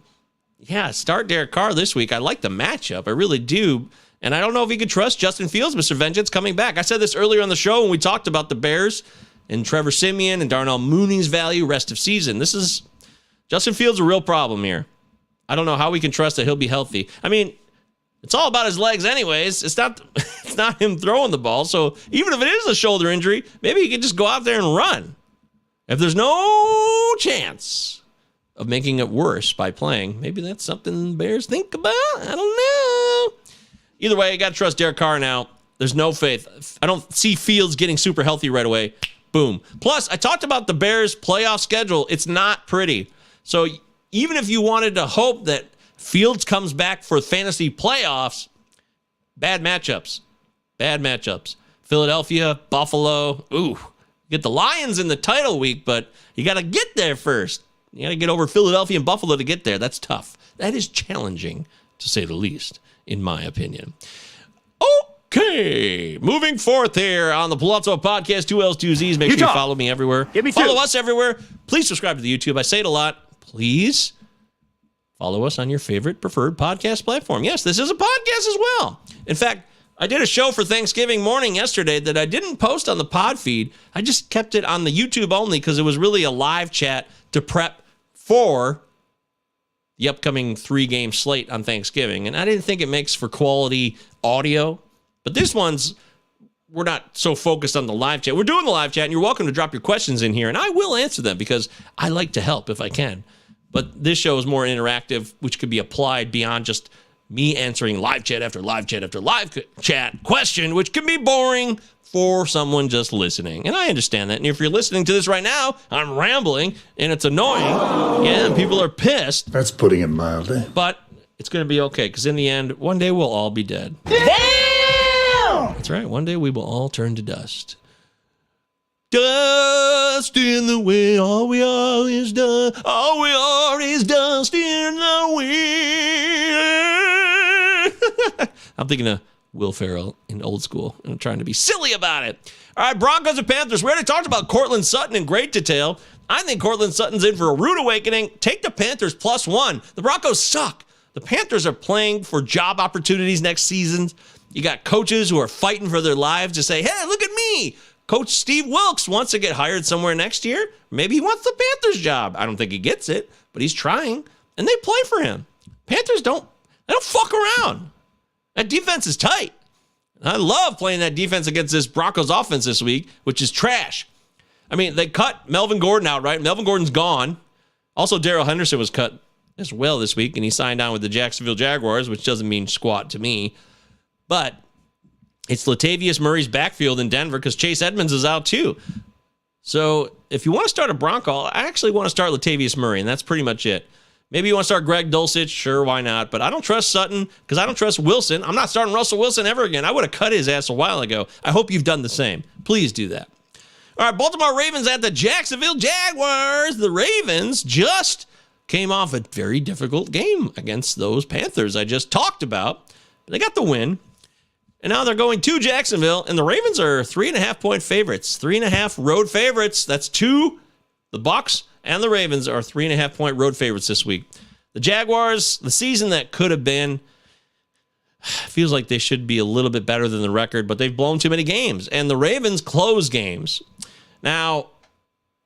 yeah, start Derek Carr this week. I like the matchup. I really do. And I don't know if you could trust Justin Fields, Mr. Vengeance, coming back. I said this earlier on the show when we talked about the Bears and Trevor Siemian and Darnell Mooney's value rest of season. Justin Fields a real problem here. I don't know how we can trust that he'll be healthy. I mean, it's all about his legs anyways. It's not him throwing the ball. So even if it is a shoulder injury, maybe he can just go out there and run. If there's no chance of making it worse by playing, maybe that's something the Bears think about. I don't know. Either way, you got to trust Derek Carr now. There's no faith. I don't see Fields getting super healthy right away. Boom. Plus, I talked about the Bears' playoff schedule. It's not pretty. So even if you wanted to hope that Fields comes back for fantasy playoffs, bad matchups. Bad matchups. Philadelphia, Buffalo. Ooh. Get the Lions in the title week, but you got to get there first. You got to get over Philadelphia and Buffalo to get there. That's tough. That is challenging, to say the least, in my opinion. Okay, moving forth here on the Palazzo Podcast, 2 L's, 2 Z's. Make sure you follow me everywhere. Follow us everywhere. Please subscribe to the YouTube. I say it a lot. Please follow us on your favorite preferred podcast platform. Yes, this is a podcast as well. In fact, I did a show for Thanksgiving morning yesterday that I didn't post on the pod feed. I just kept it on the YouTube only because it was really a live chat to prep for the upcoming 3-game slate on Thanksgiving. And I didn't think it makes for quality audio. But this one's, we're not so focused on the live chat. We're doing the live chat, and you're welcome to drop your questions in here, and I will answer them because I like to help if I can. But this show is more interactive, which could be applied beyond just me answering live chat after live chat after live chat question, which can be boring for someone just listening. And I understand that. And if you're listening to this right now, I'm rambling, and it's annoying. Yeah, and people are pissed. That's putting it mildly. But it's going to be okay, because in the end, one day we'll all be dead. That's right. One day we will all turn to dust. Dust in the wind. All we are is dust. All we are is dust in the wind. I'm thinking of Will Ferrell in Old School. I'm trying to be silly about it. All right, Broncos and Panthers. We already talked about Courtland Sutton in great detail. I think Courtland Sutton's in for a rude awakening. Take the Panthers +1. The Broncos suck. The Panthers are playing for job opportunities next season. You got coaches who are fighting for their lives to say, hey, look at me. Coach Steve Wilkes wants to get hired somewhere next year. Maybe he wants the Panthers job. I don't think he gets it, but he's trying, and they play for him. Panthers don't fuck around. That defense is tight. And I love playing that defense against this Broncos offense this week, which is trash. I mean, they cut Melvin Gordon out, right? Melvin Gordon's gone. Also, Darrell Henderson was cut as well this week, and he signed on with the Jacksonville Jaguars, which doesn't mean squat to me. But it's Latavius Murray's backfield in Denver because Chase Edmonds is out too. So if you want to start a Bronco, I actually want to start Latavius Murray, and that's pretty much it. Maybe you want to start Greg Dulcich. Sure, why not? But I don't trust Sutton because I don't trust Wilson. I'm not starting Russell Wilson ever again. I would have cut his ass a while ago. I hope you've done the same. Please do that. All right, Baltimore Ravens at the Jacksonville Jaguars. The Ravens just came off a very difficult game against those Panthers I just talked about. They got the win. And now they're going to Jacksonville, and the Ravens are 3.5-point favorites. 3.5 road favorites. That's 2. The Bucs and the Ravens are 3.5-point road favorites this week. The Jaguars, the season that could have been, feels like they should be a little bit better than the record, but they've blown too many games. And the Ravens close games. Now,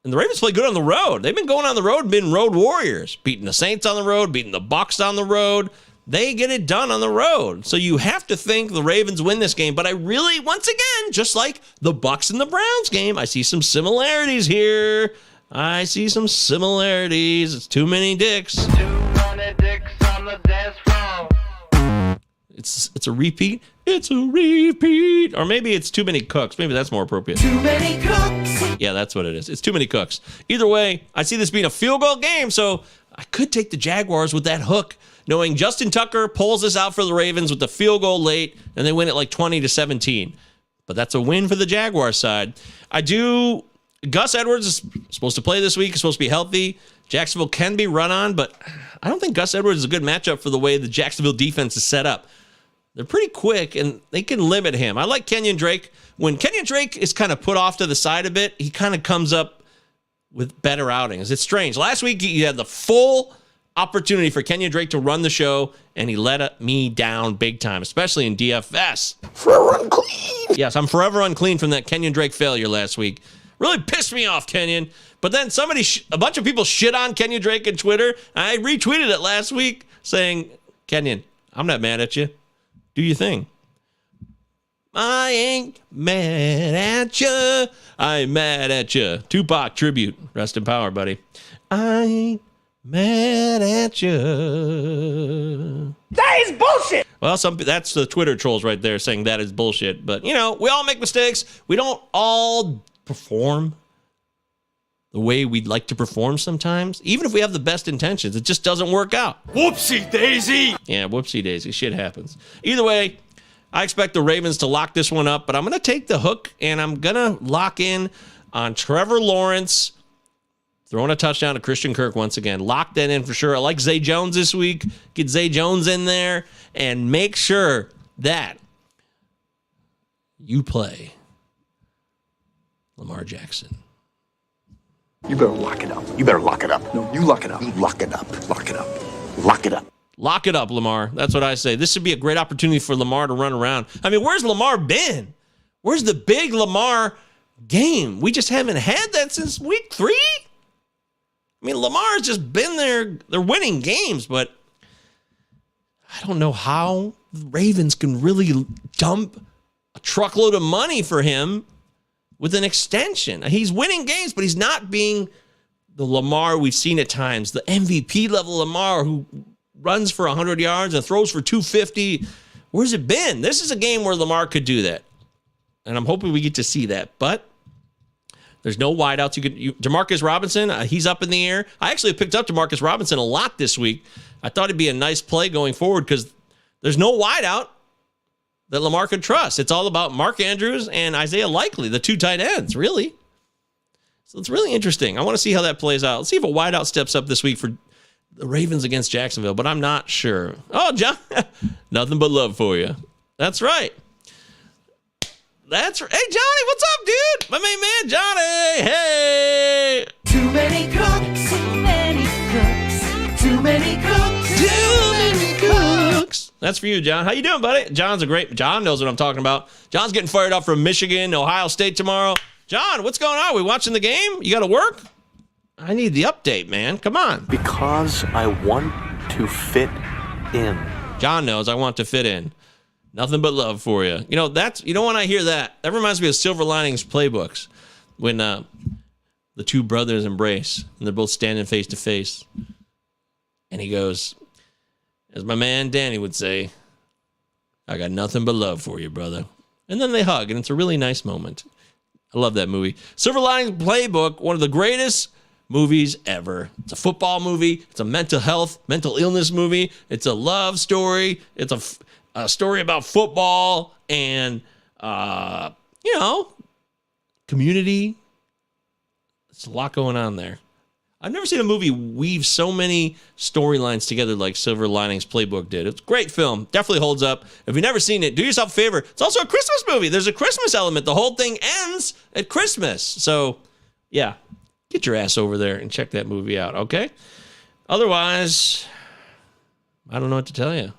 and the Ravens play good on the road. They've been going on the road, been road warriors, beating the Saints on the road, beating the Bucs on the road. they get it done on the road. So you have to think the Ravens win this game. But I really, once again, just like the Bucs and the Browns game, I see some similarities here. I see some similarities. It's too many dicks. Too many dicks on the dance floor. It's a repeat. It's a repeat. Or maybe it's too many cooks. Maybe that's more appropriate. Too many cooks. Yeah, that's what it is. It's too many cooks. Either way, I see this being a field goal game, so I could take the Jaguars with that hook, knowing Justin Tucker pulls this out for the Ravens with the field goal late, and they win it like 20-17. But that's a win for the Jaguars side. Gus Edwards is supposed to play this week. He's supposed to be healthy. Jacksonville can be run on, but I don't think Gus Edwards is a good matchup for the way the Jacksonville defense is set up. They're pretty quick, and they can limit him. I like Kenyon Drake. When Kenyon Drake is kind of put off to the side a bit, he kind of comes up with better outings. It's strange. Last week, he had the full opportunity for Kenyon Drake to run the show, and he let me down big time, especially in DFS. Forever unclean. Yes, I'm forever unclean from that Kenyon Drake failure last week. Really pissed me off, Kenyon. But then a bunch of people shit on Kenyon Drake on Twitter. I retweeted it last week saying, Kenyon, I'm not mad at you. Do your thing. I ain't mad at you. I'm mad at you. Tupac tribute. Rest in power, buddy. I ain't mad at you. That is bullshit. Well, that's the Twitter trolls right there saying that is bullshit. But, we all make mistakes. We don't all perform the way we'd like to perform sometimes. Even if we have the best intentions, it just doesn't work out. Whoopsie daisy. Yeah, whoopsie daisy. Shit happens. Either way, I expect the Ravens to lock this one up, but I'm going to take the hook, and I'm going to lock in on Trevor Lawrence throwing a touchdown to Christian Kirk once again. Lock that in for sure. I like Zay Jones this week. Get Zay Jones in there, and make sure that you play Lamar Jackson. You better lock it up. You better lock it up. No, you lock it up. You lock it up. Lock it up. Lock it up. Lock it up, Lamar. That's what I say. This should be a great opportunity for Lamar to run around. I mean, where's Lamar been? Where's the big Lamar game? We just haven't had that since week 3. I mean, Lamar's just been there. They're winning games, but I don't know how the Ravens can really dump a truckload of money for him with an extension. He's winning games, but he's not being the Lamar we've seen at times, the MVP level Lamar who runs for 100 yards and throws for 250. Where's it been? This is a game where Lamar could do that, and I'm hoping we get to see that, but there's no wideouts. Demarcus Robinson, he's up in the air. I actually picked up Demarcus Robinson a lot this week. I thought it'd be a nice play going forward because there's no wideout that Lamar could trust. It's all about Mark Andrews and Isaiah Likely, the 2 tight ends, really. So it's really interesting. I want to see how that plays out. Let's see if a wideout steps up this week for the Ravens against Jacksonville, but I'm not sure. Oh, John, nothing but love for you. That's right. That's right. Hey, Johnny, what's up, dude? My main man, Johnny. Hey. Too many cooks. Too many cooks. Too many cooks. Too many cooks. That's for you, John. How you doing, buddy? John knows what I'm talking about. John's getting fired up from Michigan, Ohio State tomorrow. John, what's going on? We watching the game? You got to work? I need the update, man. Come on. Because I want to fit in. John knows I want to fit in. Nothing but love for you. When I hear that reminds me of Silver Linings Playbooks when the 2 brothers embrace and they're both standing face to face. And he goes, as my man Danny would say, I got nothing but love for you, brother. And then they hug, and it's a really nice moment. I love that movie. Silver Linings Playbook, one of the greatest movies ever. It's a football movie. It's a mental illness movie. It's a love story. It's a story about football and, community. There's a lot going on there. I've never seen a movie weave so many storylines together like Silver Linings Playbook did. It's a great film. Definitely holds up. If you've never seen it, do yourself a favor. It's also a Christmas movie. There's a Christmas element. The whole thing ends at Christmas. So, yeah, get your ass over there and check that movie out, okay? Otherwise, I don't know what to tell you.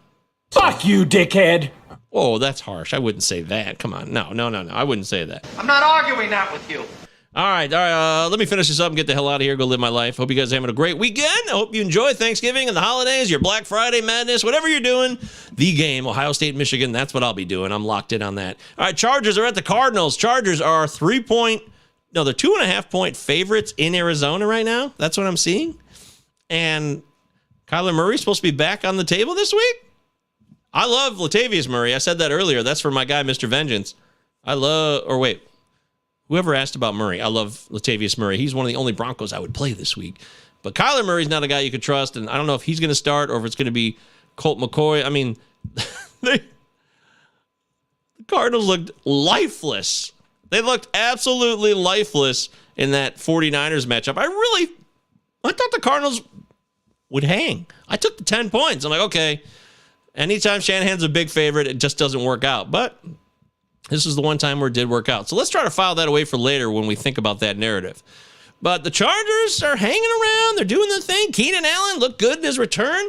Fuck you, dickhead. Oh, that's harsh. I wouldn't say that. Come on. No. I wouldn't say that. I'm not arguing that with you. All right. Let me finish this up and get the hell out of here. Go live my life. Hope you guys are having a great weekend. I hope you enjoy Thanksgiving and the holidays, your Black Friday madness, whatever you're doing. The game, Ohio State, Michigan. That's what I'll be doing. I'm locked in on that. All right. Chargers are at the Cardinals. Chargers are they're 2.5 point favorites in Arizona right now. That's what I'm seeing. And Kyler Murray's supposed to be back on the table this week. I love Latavius Murray. I said that earlier. That's for my guy, Mr. Vengeance. Whoever asked about Murray, I love Latavius Murray. He's one of the only Broncos I would play this week. But Kyler Murray's not a guy you could trust, and I don't know if he's going to start or if it's going to be Colt McCoy. I mean, the Cardinals looked lifeless. They looked absolutely lifeless in that 49ers matchup. I thought the Cardinals would hang. I took the 10 points. I'm like, okay, anytime Shanahan's a big favorite, it just doesn't work out. But this is the one time where it did work out. So let's try to file that away for later when we think about that narrative. But the Chargers are hanging around. They're doing their thing. Keenan Allen looked good in his return.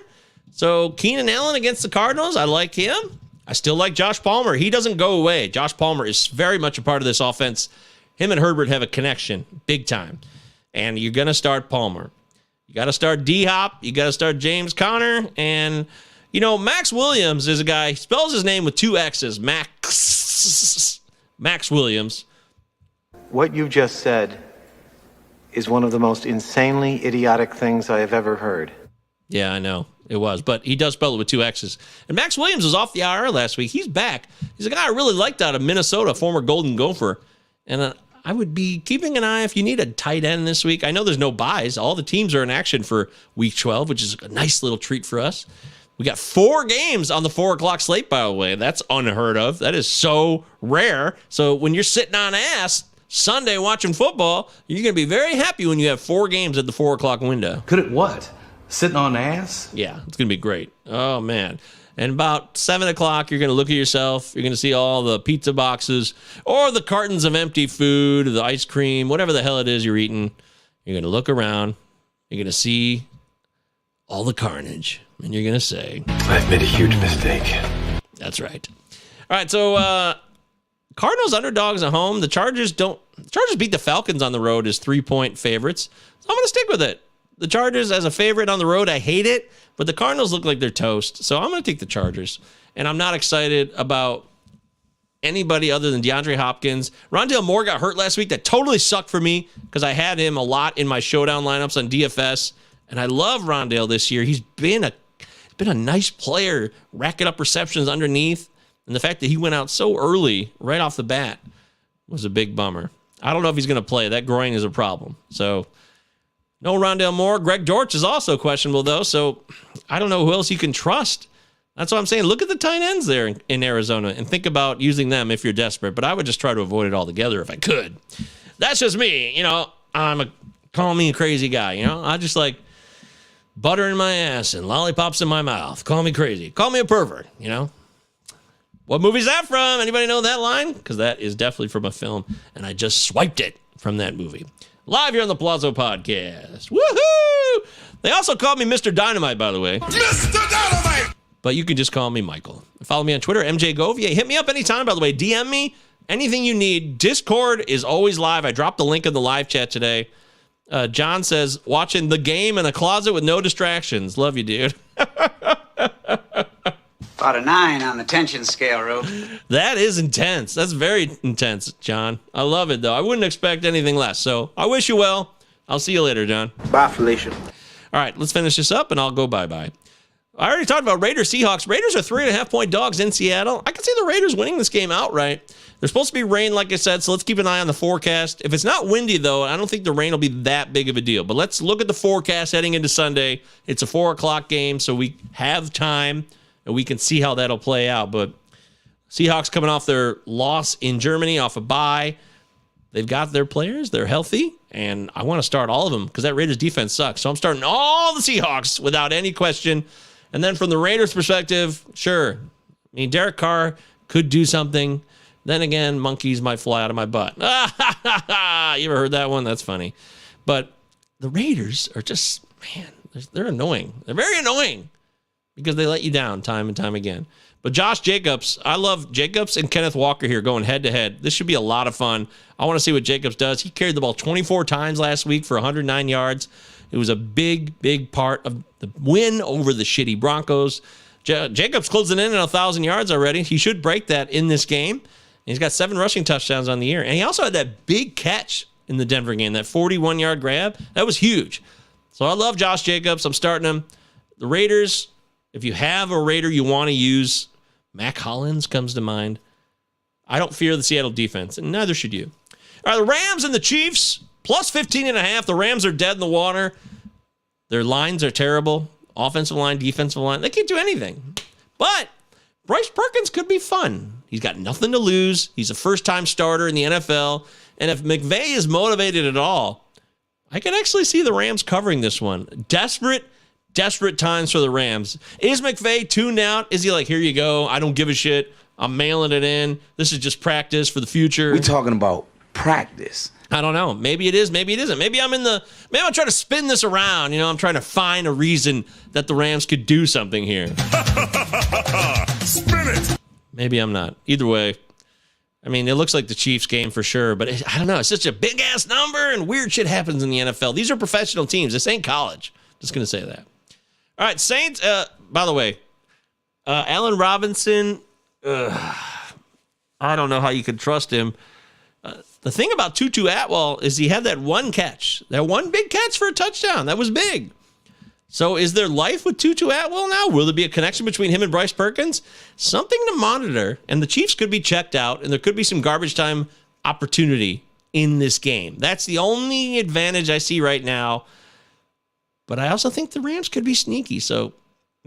So Keenan Allen against the Cardinals, I like him. I still like Josh Palmer. He doesn't go away. Josh Palmer is very much a part of this offense. Him and Herbert have a connection, big time. And you're going to start Palmer. You got to start D-Hop. You got to start James Conner. And, Max Williams is a guy, he spells his name with 2 X's. Max Williams. What you just said is one of the most insanely idiotic things I have ever heard. Yeah, I know. It was. But he does spell it with 2 X's. And Max Williams was off the IR last week. He's back. He's a guy I really liked out of Minnesota, former Golden Gopher. And I would be keeping an eye if you need a tight end this week. I know there's no buys. All the teams are in action for week 12, which is a nice little treat for us. We got 4 games on the 4 o'clock slate, by the way. That's unheard of. That is so rare. So when you're sitting on ass Sunday watching football, you're going to be very happy when you have 4 games at the 4 o'clock window. Good at what? Sitting on ass? Yeah, it's going to be great. Oh, man. And about 7 o'clock, you're going to look at yourself. You're going to see all the pizza boxes or the cartons of empty food, the ice cream, whatever the hell it is you're eating. You're going to look around. You're going to see all the carnage. And you're going to say, I've made a huge mistake. That's right. All right, so Cardinals underdogs at home. The Chargers beat the Falcons on the road as 3-point favorites. So I'm going to stick with it. The Chargers as a favorite on the road, I hate it, but the Cardinals look like they're toast. So I'm going to take the Chargers. And I'm not excited about anybody other than DeAndre Hopkins. Rondale Moore got hurt last week. That totally sucked for me because I had him a lot in my showdown lineups on DFS. And I love Rondale this year. He's been a nice player, racking up receptions underneath. And the fact that he went out so early, right off the bat, was a big bummer. I don't know if he's going to play. That groin is a problem. So no Rondale Moore. Greg Dortch is also questionable, though. So I don't know who else you can trust. That's what I'm saying. Look at the tight ends there in Arizona and think about using them if you're desperate. But I would just try to avoid it altogether if I could. That's just me. Call me a crazy guy. I just like butter in my ass and lollipops in my mouth. Call me crazy. Call me a pervert, What movie's that from? Anybody know that line? Because that is definitely from a film, and I just swiped it from that movie. Live here on the Palazzo Podcast. Woohoo! They also called me Mr. Dynamite, by the way. Mr. Dynamite! But you can just call me Michael. Follow me on Twitter, MJ Govier. Hit me up anytime, by the way. DM me. Anything you need. Discord is always live. I dropped the link in the live chat today. John says, watching the game in a closet with no distractions. Love you, dude. About a 9 on the tension scale, Rube. That is intense. That's very intense, John. I love it, though. I wouldn't expect anything less. So I wish you well. I'll see you later, John. Bye, Felicia. All right, let's finish this up, and I'll go bye-bye. I already talked about Raiders Seahawks. Raiders are 3.5-point dogs in Seattle. I can see the Raiders winning this game outright. There's supposed to be rain, like I said, so let's keep an eye on the forecast. If it's not windy, though, I don't think the rain will be that big of a deal. But let's look at the forecast heading into Sunday. It's a 4 o'clock game, so we have time, and we can see how that'll play out. But Seahawks coming off their loss in Germany, off a bye. They've got their players. They're healthy, and I want to start all of them because that Raiders defense sucks. So I'm starting all the Seahawks without any question. And then from the Raiders' perspective, sure. I mean, Derek Carr could do something. Then again, monkeys might fly out of my butt. You ever heard that one? That's funny. But the Raiders are just, man, they're annoying. They're very annoying. because they let you down time and time again. But Josh Jacobs, I love Jacobs and Kenneth Walker here going head-to-head. This should be a lot of fun. I want to see what Jacobs does. He carried the ball 24 times last week for 109 yards. It was a big, big part of the win over the shitty Broncos. Jacobs closing in at 1,000 yards already. He should break that in this game. He's got 7 rushing touchdowns on the year. And he also had that big catch in the Denver game, that 41-yard grab. That was huge. So I love Josh Jacobs. I'm starting him. The Raiders, if you have a Raider you want to use, Mac Hollins comes to mind. I don't fear the Seattle defense, and neither should you. All right, the Rams and the Chiefs, plus 15.5. The Rams are dead in the water. Their lines are terrible. Offensive line, defensive line. They can't do anything. But Bryce Perkins could be fun. He's got nothing to lose. He's a first-time starter in the NFL. And if McVay is motivated at all, I could actually see the Rams covering this one. Desperate times for the Rams. Is McVay tuned out? Is he like, here you go, I don't give a shit, I'm mailing it in, this is just practice for the future? We're talking about practice. I don't know. Maybe it is, maybe it isn't. Maybe I'm trying to spin this around. I'm trying to find a reason that the Rams could do something here. Spin it! Maybe I'm not. Either way, I mean, it looks like the Chiefs game for sure, but I don't know. It's such a big-ass number, and weird shit happens in the NFL. These are professional teams. This ain't college. Just going to say that. All right, Saints, by the way, Allen Robinson, I don't know how you could trust him. The thing about Tutu Atwell is he had that one catch, that one big catch for a touchdown. That was big. So is there life with Tutu Atwell now? Will there be a connection between him and Bryce Perkins? Something to monitor, and the Chiefs could be checked out, and there could be some garbage time opportunity in this game. That's the only advantage I see right now. But I also think the Rams could be sneaky. So,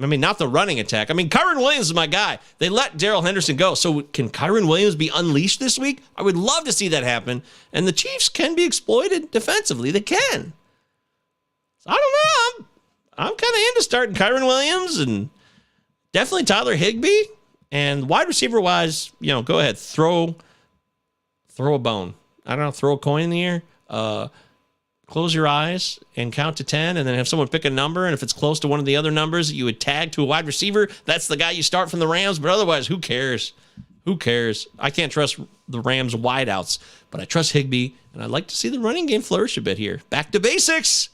I mean, not the running attack. I mean, Kyren Williams is my guy. They let Darrell Henderson go. So can Kyren Williams be unleashed this week? I would love to see that happen. And the Chiefs can be exploited defensively. They can. So I don't know. I'm kind of into starting Kyren Williams and definitely Tyler Higbee. And wide receiver wise, go ahead. Throw a bone. I don't know. Throw a coin in the air. Close your eyes and count to 10 and then have someone pick a number. And if it's close to one of the other numbers that you would tag to a wide receiver, that's the guy you start from the Rams. But otherwise, who cares? Who cares? I can't trust the Rams wideouts, but I trust Higbee. And I'd like to see the running game flourish a bit here. Back to basics.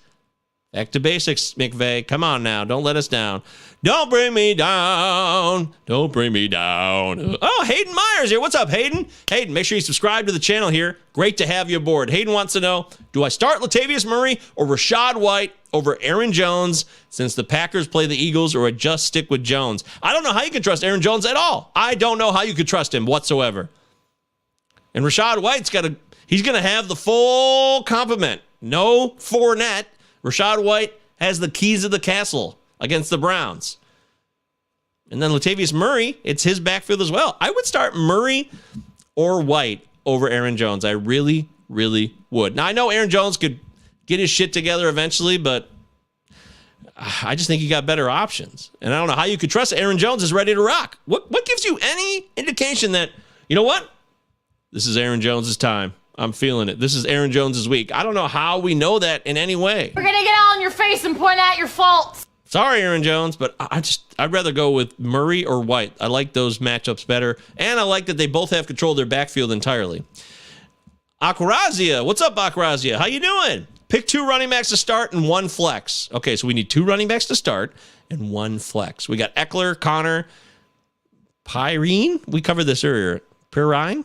Back to basics, McVay. Come on now. Don't let us down. Don't bring me down. Don't bring me down. Oh, Hayden Myers here. What's up, Hayden? Hayden, make sure you subscribe to the channel here. Great to have you aboard. Hayden wants to know, do I start Latavius Murray or Rachaad White over Aaron Jones since the Packers play the Eagles, or I just stick with Jones? I don't know how you can trust Aaron Jones at all. I don't know how you could trust him whatsoever. And Rachaad White's he's going to have the full complement. No Fournette. Rachaad White has the keys of the castle against the Browns. And then Latavius Murray, it's his backfield as well. I would start Murray or White over Aaron Jones. I really, really would. Now, I know Aaron Jones could get his shit together eventually, but I just think you got better options. And I don't know how you could trust Aaron Jones is ready to rock. What gives you any indication that, you know what? This is Aaron Jones' time. I'm feeling it. This is Aaron Jones' week. I don't know how we know that in any way. We're going to get all in your face and point out your faults. Sorry, Aaron Jones, but I'd rather go with Murray or White. I like those matchups better, and I like that they both have control of their backfield entirely. Akrazia, what's up, Akrazia? How you doing? Pick 2 running backs to start and 1 flex. Okay, so we need 2 running backs to start and 1 flex. We got Eckler, Connor, Pyrene. We covered this earlier. Perrine.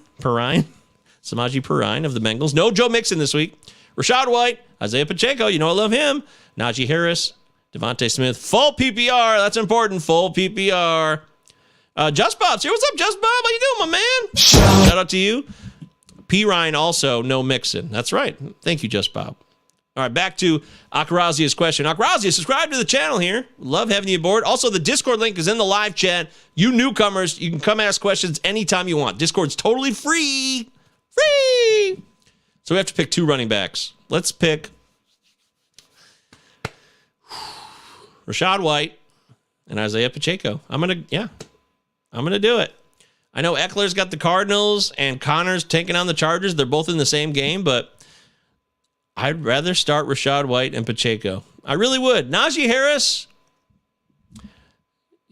Samaje Perine of the Bengals. No Joe Mixon this week. Rachaad White, Isaiah Pacheco, I love him. Najee Harris, Devontae Smith. Full PPR, that's important. Full PPR. Just Bob's here. What's up, Just Bob? How you doing, my man? Shout out to you. P. Ryan also, no Mixon. That's right. Thank you, Just Bob. All right, back to Akrazia's question. Akrazia, subscribe to the channel here. Love having you aboard. Also, the Discord link is in the live chat. You newcomers, you can come ask questions anytime you want. Discord's totally free. Free! So we have to pick 2 running backs. Let's pick Rachaad White and Isaiah Pacheco. I'm gonna do it. I know Eckler's got the Cardinals and Connor's taking on the Chargers. They're both in the same game, but I'd rather start Rachaad White and Pacheco. I really would. Najee Harris,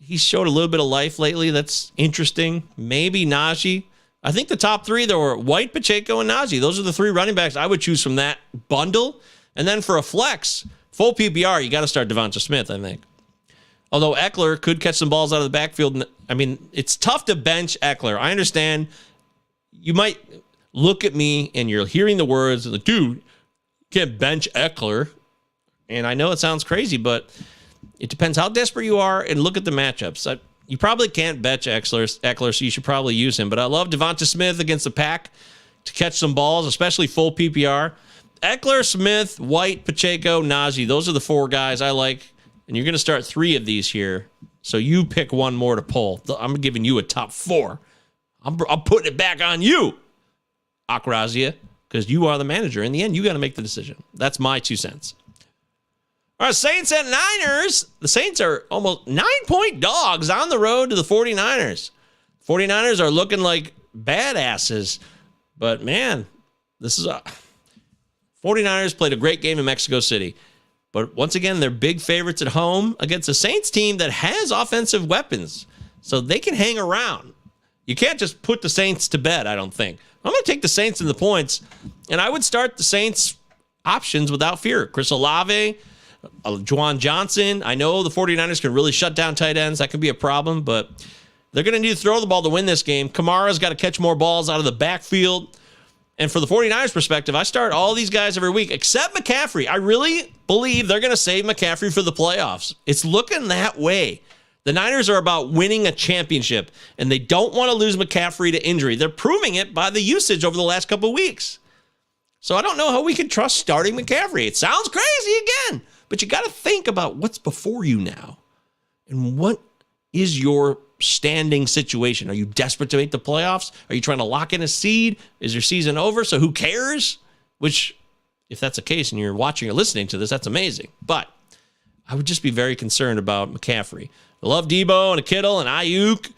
He showed a little bit of life lately. That's interesting. Maybe Najee. I think the top three, though, are White, Pacheco, and Najee. Those are the three running backs I would choose from that bundle. And then for a flex, full PPR, you got to start Devonta Smith, I think. Although Eckler could catch some balls out of the backfield. I mean, it's tough to bench Eckler. I understand. You might look at me and you're hearing the words like, dude, you can't bench Eckler. And I know it sounds crazy, but it depends how desperate you are and look at the matchups. You probably can't bench Eckler, so you should probably use him. But I love Devonta Smith against the pack to catch some balls, especially full PPR. Eckler, Smith, White, Pacheco, Najee. Those are the four guys I like. And you're going to start three of these here. So you pick one more to pull. I'm giving you a top four. I'm putting it back on you, Akrazia, because you are the manager. In the end, you got to make the decision. That's my 2 cents. All right, Saints and Niners. The Saints are almost 9-point dogs on the road to the 49ers. 49ers are looking like badasses. But, man, this is 49ers played a great game in Mexico City. But once again, they're big favorites at home against a Saints team that has offensive weapons. So they can hang around. You can't just put the Saints to bed, I don't think. I'm going to take the Saints in the points, and I would start the Saints options without fear. Chris Olave, Juwan Johnson. I know the 49ers can really shut down tight ends. That could be a problem, but they're going to need to throw the ball to win this game. Kamara's got to catch more balls out of the backfield. And for the 49ers perspective, I start all these guys every week, except McCaffrey. I really believe they're going to save McCaffrey for the playoffs. It's looking that way. The Niners are about winning a championship, and they don't want to lose McCaffrey to injury. They're proving it by the usage over the last couple of weeks. So I don't know how we can trust starting McCaffrey. It sounds crazy again, but you got to think about what's before you now. And what is your standing situation? Are you desperate to make the playoffs? Are you trying to lock in a seed? Is your season over? So who cares? Which, if that's the case and you're watching or listening to this, that's amazing. But I would just be very concerned about McCaffrey. I love Debo and Kittle and Ayuk.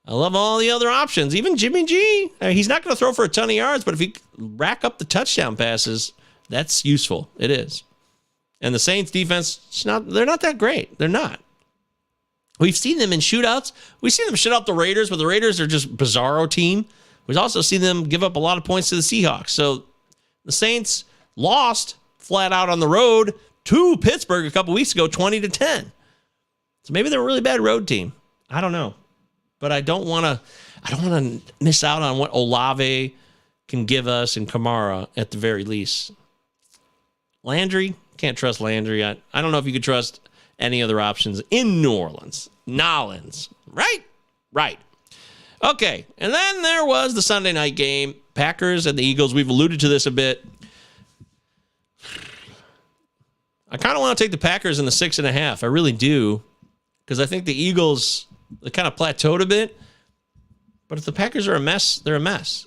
I love all the other options. Even Jimmy G. He's not going to throw for a ton of yards, but if he rack up the touchdown passes, that's useful. It is. And the Saints defense, they're not that great. They're not. We've seen them in shootouts. We've seen them shut out the Raiders, but the Raiders are just a bizarro team. We've also seen them give up a lot of points to the Seahawks. So the Saints lost flat out on the road to Pittsburgh a couple weeks ago, 20-10. So maybe they're a really bad road team. I don't know. But I don't want to miss out on what Olave can give us and Kamara at the very least. Landry, can't trust Landry. I don't know if you could trust any other options in New Orleans. Nolans, right? Right. Okay, and then there was the Sunday night game, Packers and the Eagles. We've alluded to this a bit. I kind of want to take the Packers in the 6.5. I really do, because I think the Eagles, they kind of plateaued a bit. But if the Packers are a mess, they're a mess.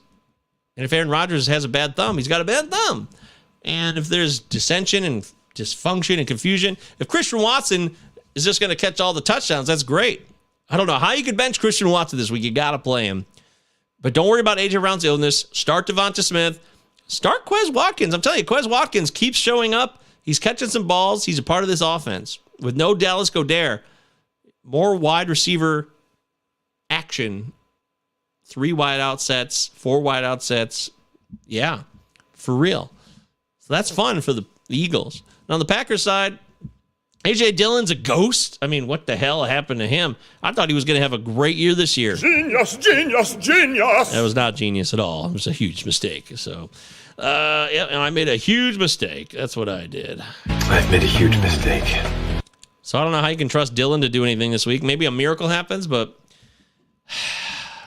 And if Aaron Rodgers has a bad thumb, he's got a bad thumb. And if there's dissension and dysfunction and confusion, if Christian Watson is just going to catch all the touchdowns, that's great. I don't know how you could bench Christian Watson this week. You got to play him. But don't worry about A.J. Brown's illness. Start Devonta Smith. Start Quez Watkins. I'm telling you, Quez Watkins keeps showing up. He's catching some balls. He's a part of this offense. With no Dallas Goedert, more wide receiver action. 3 wide out sets, 4 wide out sets. Yeah, for real. So that's fun for the Eagles. Now on the Packers side, A.J. Dillon's a ghost. I mean, what the hell happened to him? I thought he was going to have a great year this year. Genius, genius, genius. That was not genius at all. It was a huge mistake. So, I made a huge mistake. That's what I did. I've made a huge mistake. So I don't know how you can trust Dillon to do anything this week. Maybe a miracle happens, but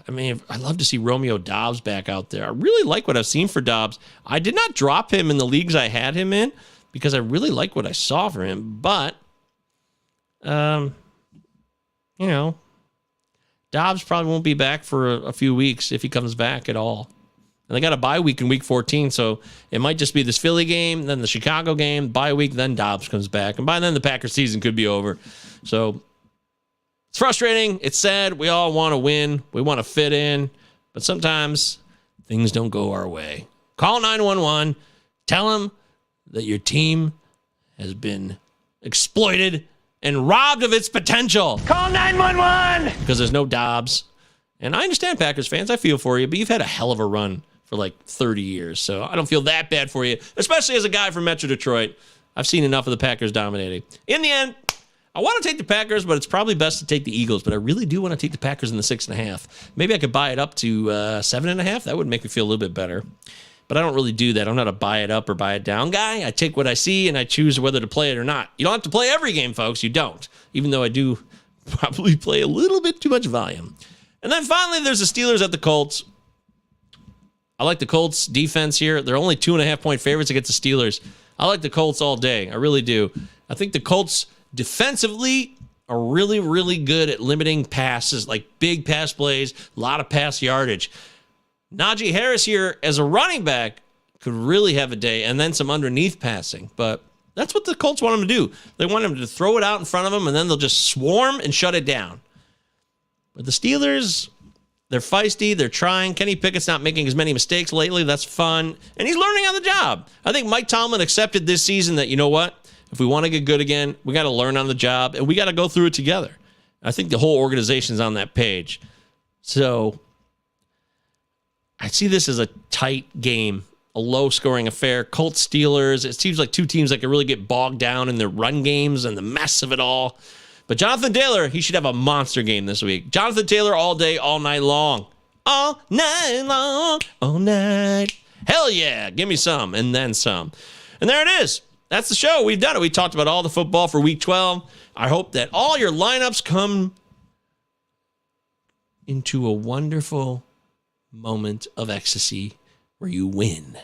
I mean, I'd love to see Romeo Doubs back out there. I really like what I've seen for Doubs. I did not drop him in the leagues I had him in because I really like what I saw for him. But, Doubs probably won't be back for a few weeks if he comes back at all. And they got a bye week in week 14, so it might just be this Philly game, then the Chicago game, bye week, then Doubs comes back. And by then, the Packers season could be over. So it's frustrating. It's sad. We all want to win. We want to fit in. But sometimes things don't go our way. Call 911. Tell them that your team has been exploited and robbed of its potential. Call 911! Because there's no Dobbs. And I understand, Packers fans, I feel for you, but you've had a hell of a run for like 30 years. So I don't feel that bad for you, especially as a guy from Metro Detroit. I've seen enough of the Packers dominating. In the end, I want to take the Packers, but it's probably best to take the Eagles. But I really do want to take the Packers in the 6.5. Maybe I could buy it up to 7.5. That would make me feel a little bit better. But I don't really do that. I'm not a buy it up or buy it down guy. I take what I see and I choose whether to play it or not. You don't have to play every game, folks. You don't. Even though I do probably play a little bit too much volume. And then finally, there's the Steelers at the Colts. I like the Colts defense here. They're only 2.5-point favorites against the Steelers. I like the Colts all day. I really do. I think the Colts defensively are really, really good at limiting passes, like big pass plays, a lot of pass yardage. Najee Harris here as a running back could really have a day, and then some underneath passing. But that's what the Colts want him to do. They want him to throw it out in front of them, and then they'll just swarm and shut it down. But the Steelers, they're feisty. They're trying. Kenny Pickett's not making as many mistakes lately. That's fun. And he's learning on the job. I think Mike Tomlin accepted this season that, you know what? If we want to get good again, we got to learn on the job, and we got to go through it together. I think the whole organization's on that page. So I see this as a tight game, a low-scoring affair. Colts, Steelers, it seems like two teams that can really get bogged down in their run games and the mess of it all. But Jonathan Taylor, he should have a monster game this week. Jonathan Taylor all day, all night long. All night long, all night. Hell yeah, give me some and then some. And there it is. That's the show. We've done it. We talked about all the football for Week 12. I hope that all your lineups come into a wonderful moment of ecstasy where you win.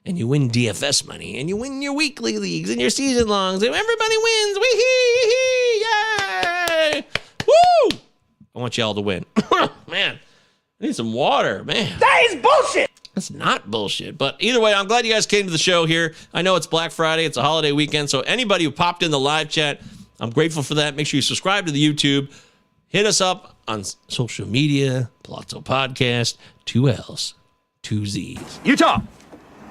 And you win DFS money. And you win your weekly leagues and your season longs. And everybody wins. Wee-hee! Yay! Woo! I want you all to win. Man, I need some water. Man. That is bullshit! That's not bullshit. But either way, I'm glad you guys came to the show here. I know it's Black Friday. It's a holiday weekend. So anybody who popped in the live chat, I'm grateful for that. Make sure you subscribe to the YouTube. Hit us up on social media. Palazzo Podcast. 2 L's. 2 Z's. Utah,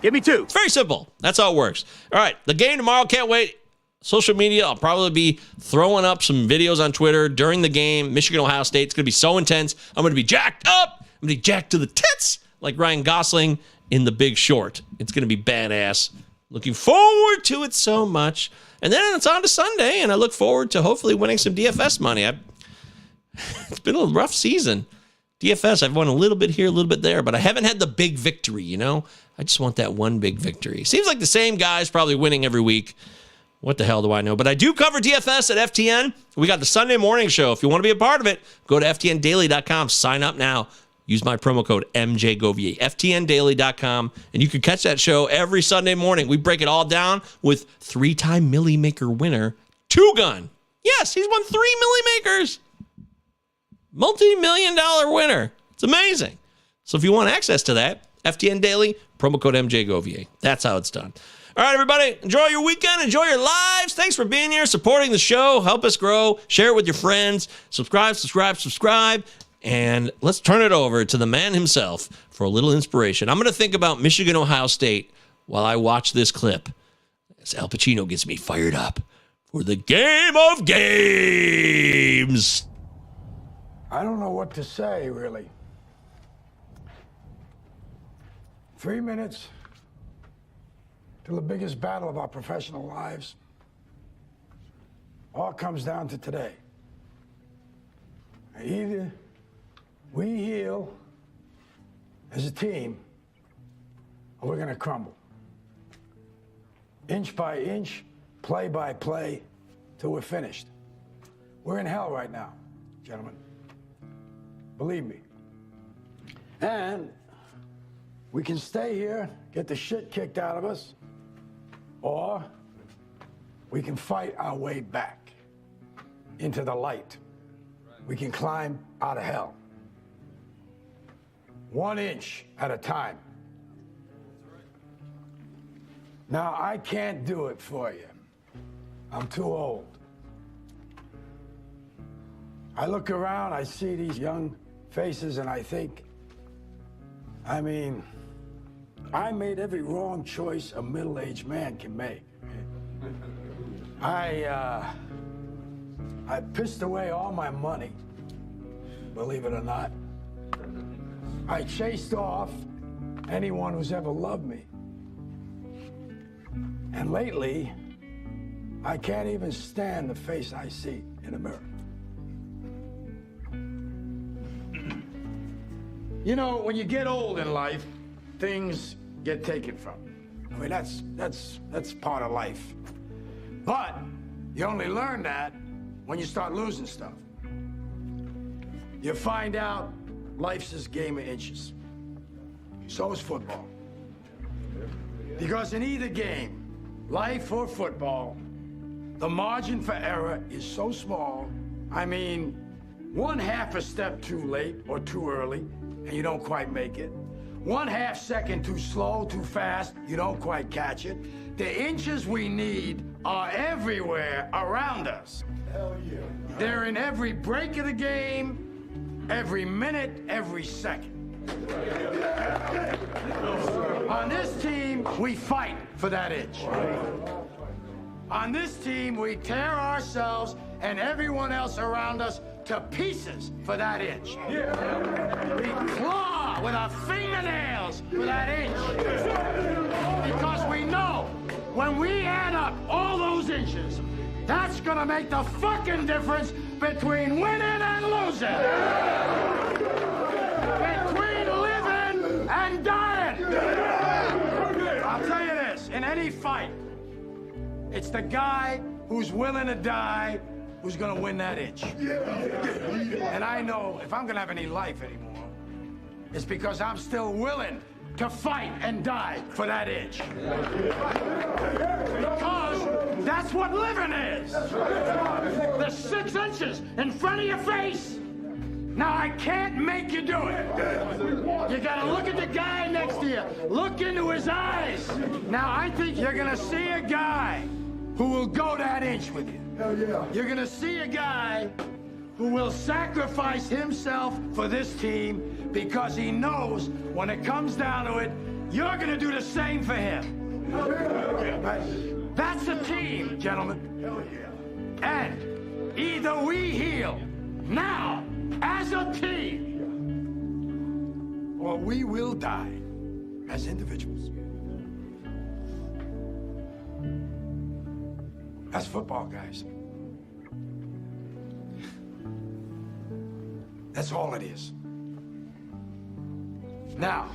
give me 2. It's very simple. That's how it works. All right. The game tomorrow. Can't wait. Social media. I'll probably be throwing up some videos on Twitter during the game. Michigan, Ohio State. It's going to be so intense. I'm going to be jacked up. I'm going to be jacked to the tits. Like Ryan Gosling in The Big Short. It's going to be badass. Looking forward to it so much. And then it's on to Sunday, and I look forward to hopefully winning some DFS money. It's been a rough season. DFS, I've won a little bit here, a little bit there, but I haven't had the big victory, you know? I just want that one big victory. Seems like the same guy's probably winning every week. What the hell do I know? But I do cover DFS at FTN. We got the Sunday morning show. If you want to be a part of it, go to ftndaily.com. Sign up now. Use my promo code MJGovier, ftndaily.com, and you can catch that show every Sunday morning. We break it all down with 3-time Millie Maker winner, Two Gun. Yes, he's won 3 Millie Makers. Multi-million-dollar winner. It's amazing. So if you want access to that, FTN Daily, promo code MJGovier. That's how it's done. All right, everybody, enjoy your weekend. Enjoy your lives. Thanks for being here, supporting the show. Help us grow. Share it with your friends. Subscribe. And let's turn it over to the man himself for a little inspiration. I'm going to think about Michigan, Ohio State while I watch this clip as Al Pacino gets me fired up for the game of games. I don't know what to say, really. 3 minutes to the biggest battle of our professional lives. All comes down to today. Either we heal as a team, or we're going to crumble. Inch by inch, play by play, till we're finished. We're in hell right now, gentlemen. Believe me. And we can stay here, get the shit kicked out of us, or we can fight our way back into the light. We can climb out of hell. 1 inch at a time. Now, I can't do it for you. I'm too old. I look around, I see these young faces, and I think, I mean, I made every wrong choice a middle-aged man can make. I I pissed away all my money, believe it or not. I chased off anyone who's ever loved me. And lately, I can't even stand the face I see in the mirror. You know, when you get old in life, things get taken from you. I mean, that's part of life. But you only learn that when you start losing stuff. You find out life's this game of inches. So is football. Because in either game, life or football, the margin for error is so small. I mean, 1/2 a step too late or too early, and you don't quite make it. 1/2 second too slow, too fast, you don't quite catch it. The inches we need are everywhere around us. Hell yeah. They're in every break of the game, every minute, every second. On this team, we fight for that inch. On this team, we tear ourselves and everyone else around us to pieces for that inch. We claw with our fingernails for that inch. Because we know when we add up all those inches, that's gonna make the fucking difference between winning and losing. Between living and dying. I'll tell you this, in any fight, it's the guy who's willing to die who's gonna win that inch. And I know if I'm gonna have any life anymore, it's because I'm still willing to fight and die for that inch. Because that's what living is. The 6 inches in front of your face. Now, I can't make you do it. You gotta look at the guy next to you. Look into his eyes. Now, I think you're gonna see a guy who will go that inch with you. You're gonna see a guy who will sacrifice himself for this team because he knows when it comes down to it, you're gonna do the same for him. That's a team, gentlemen. And either we heal now as a team, or we will die as individuals. That's football, guys. That's all it is. Now,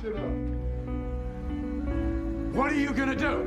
what are you gonna do?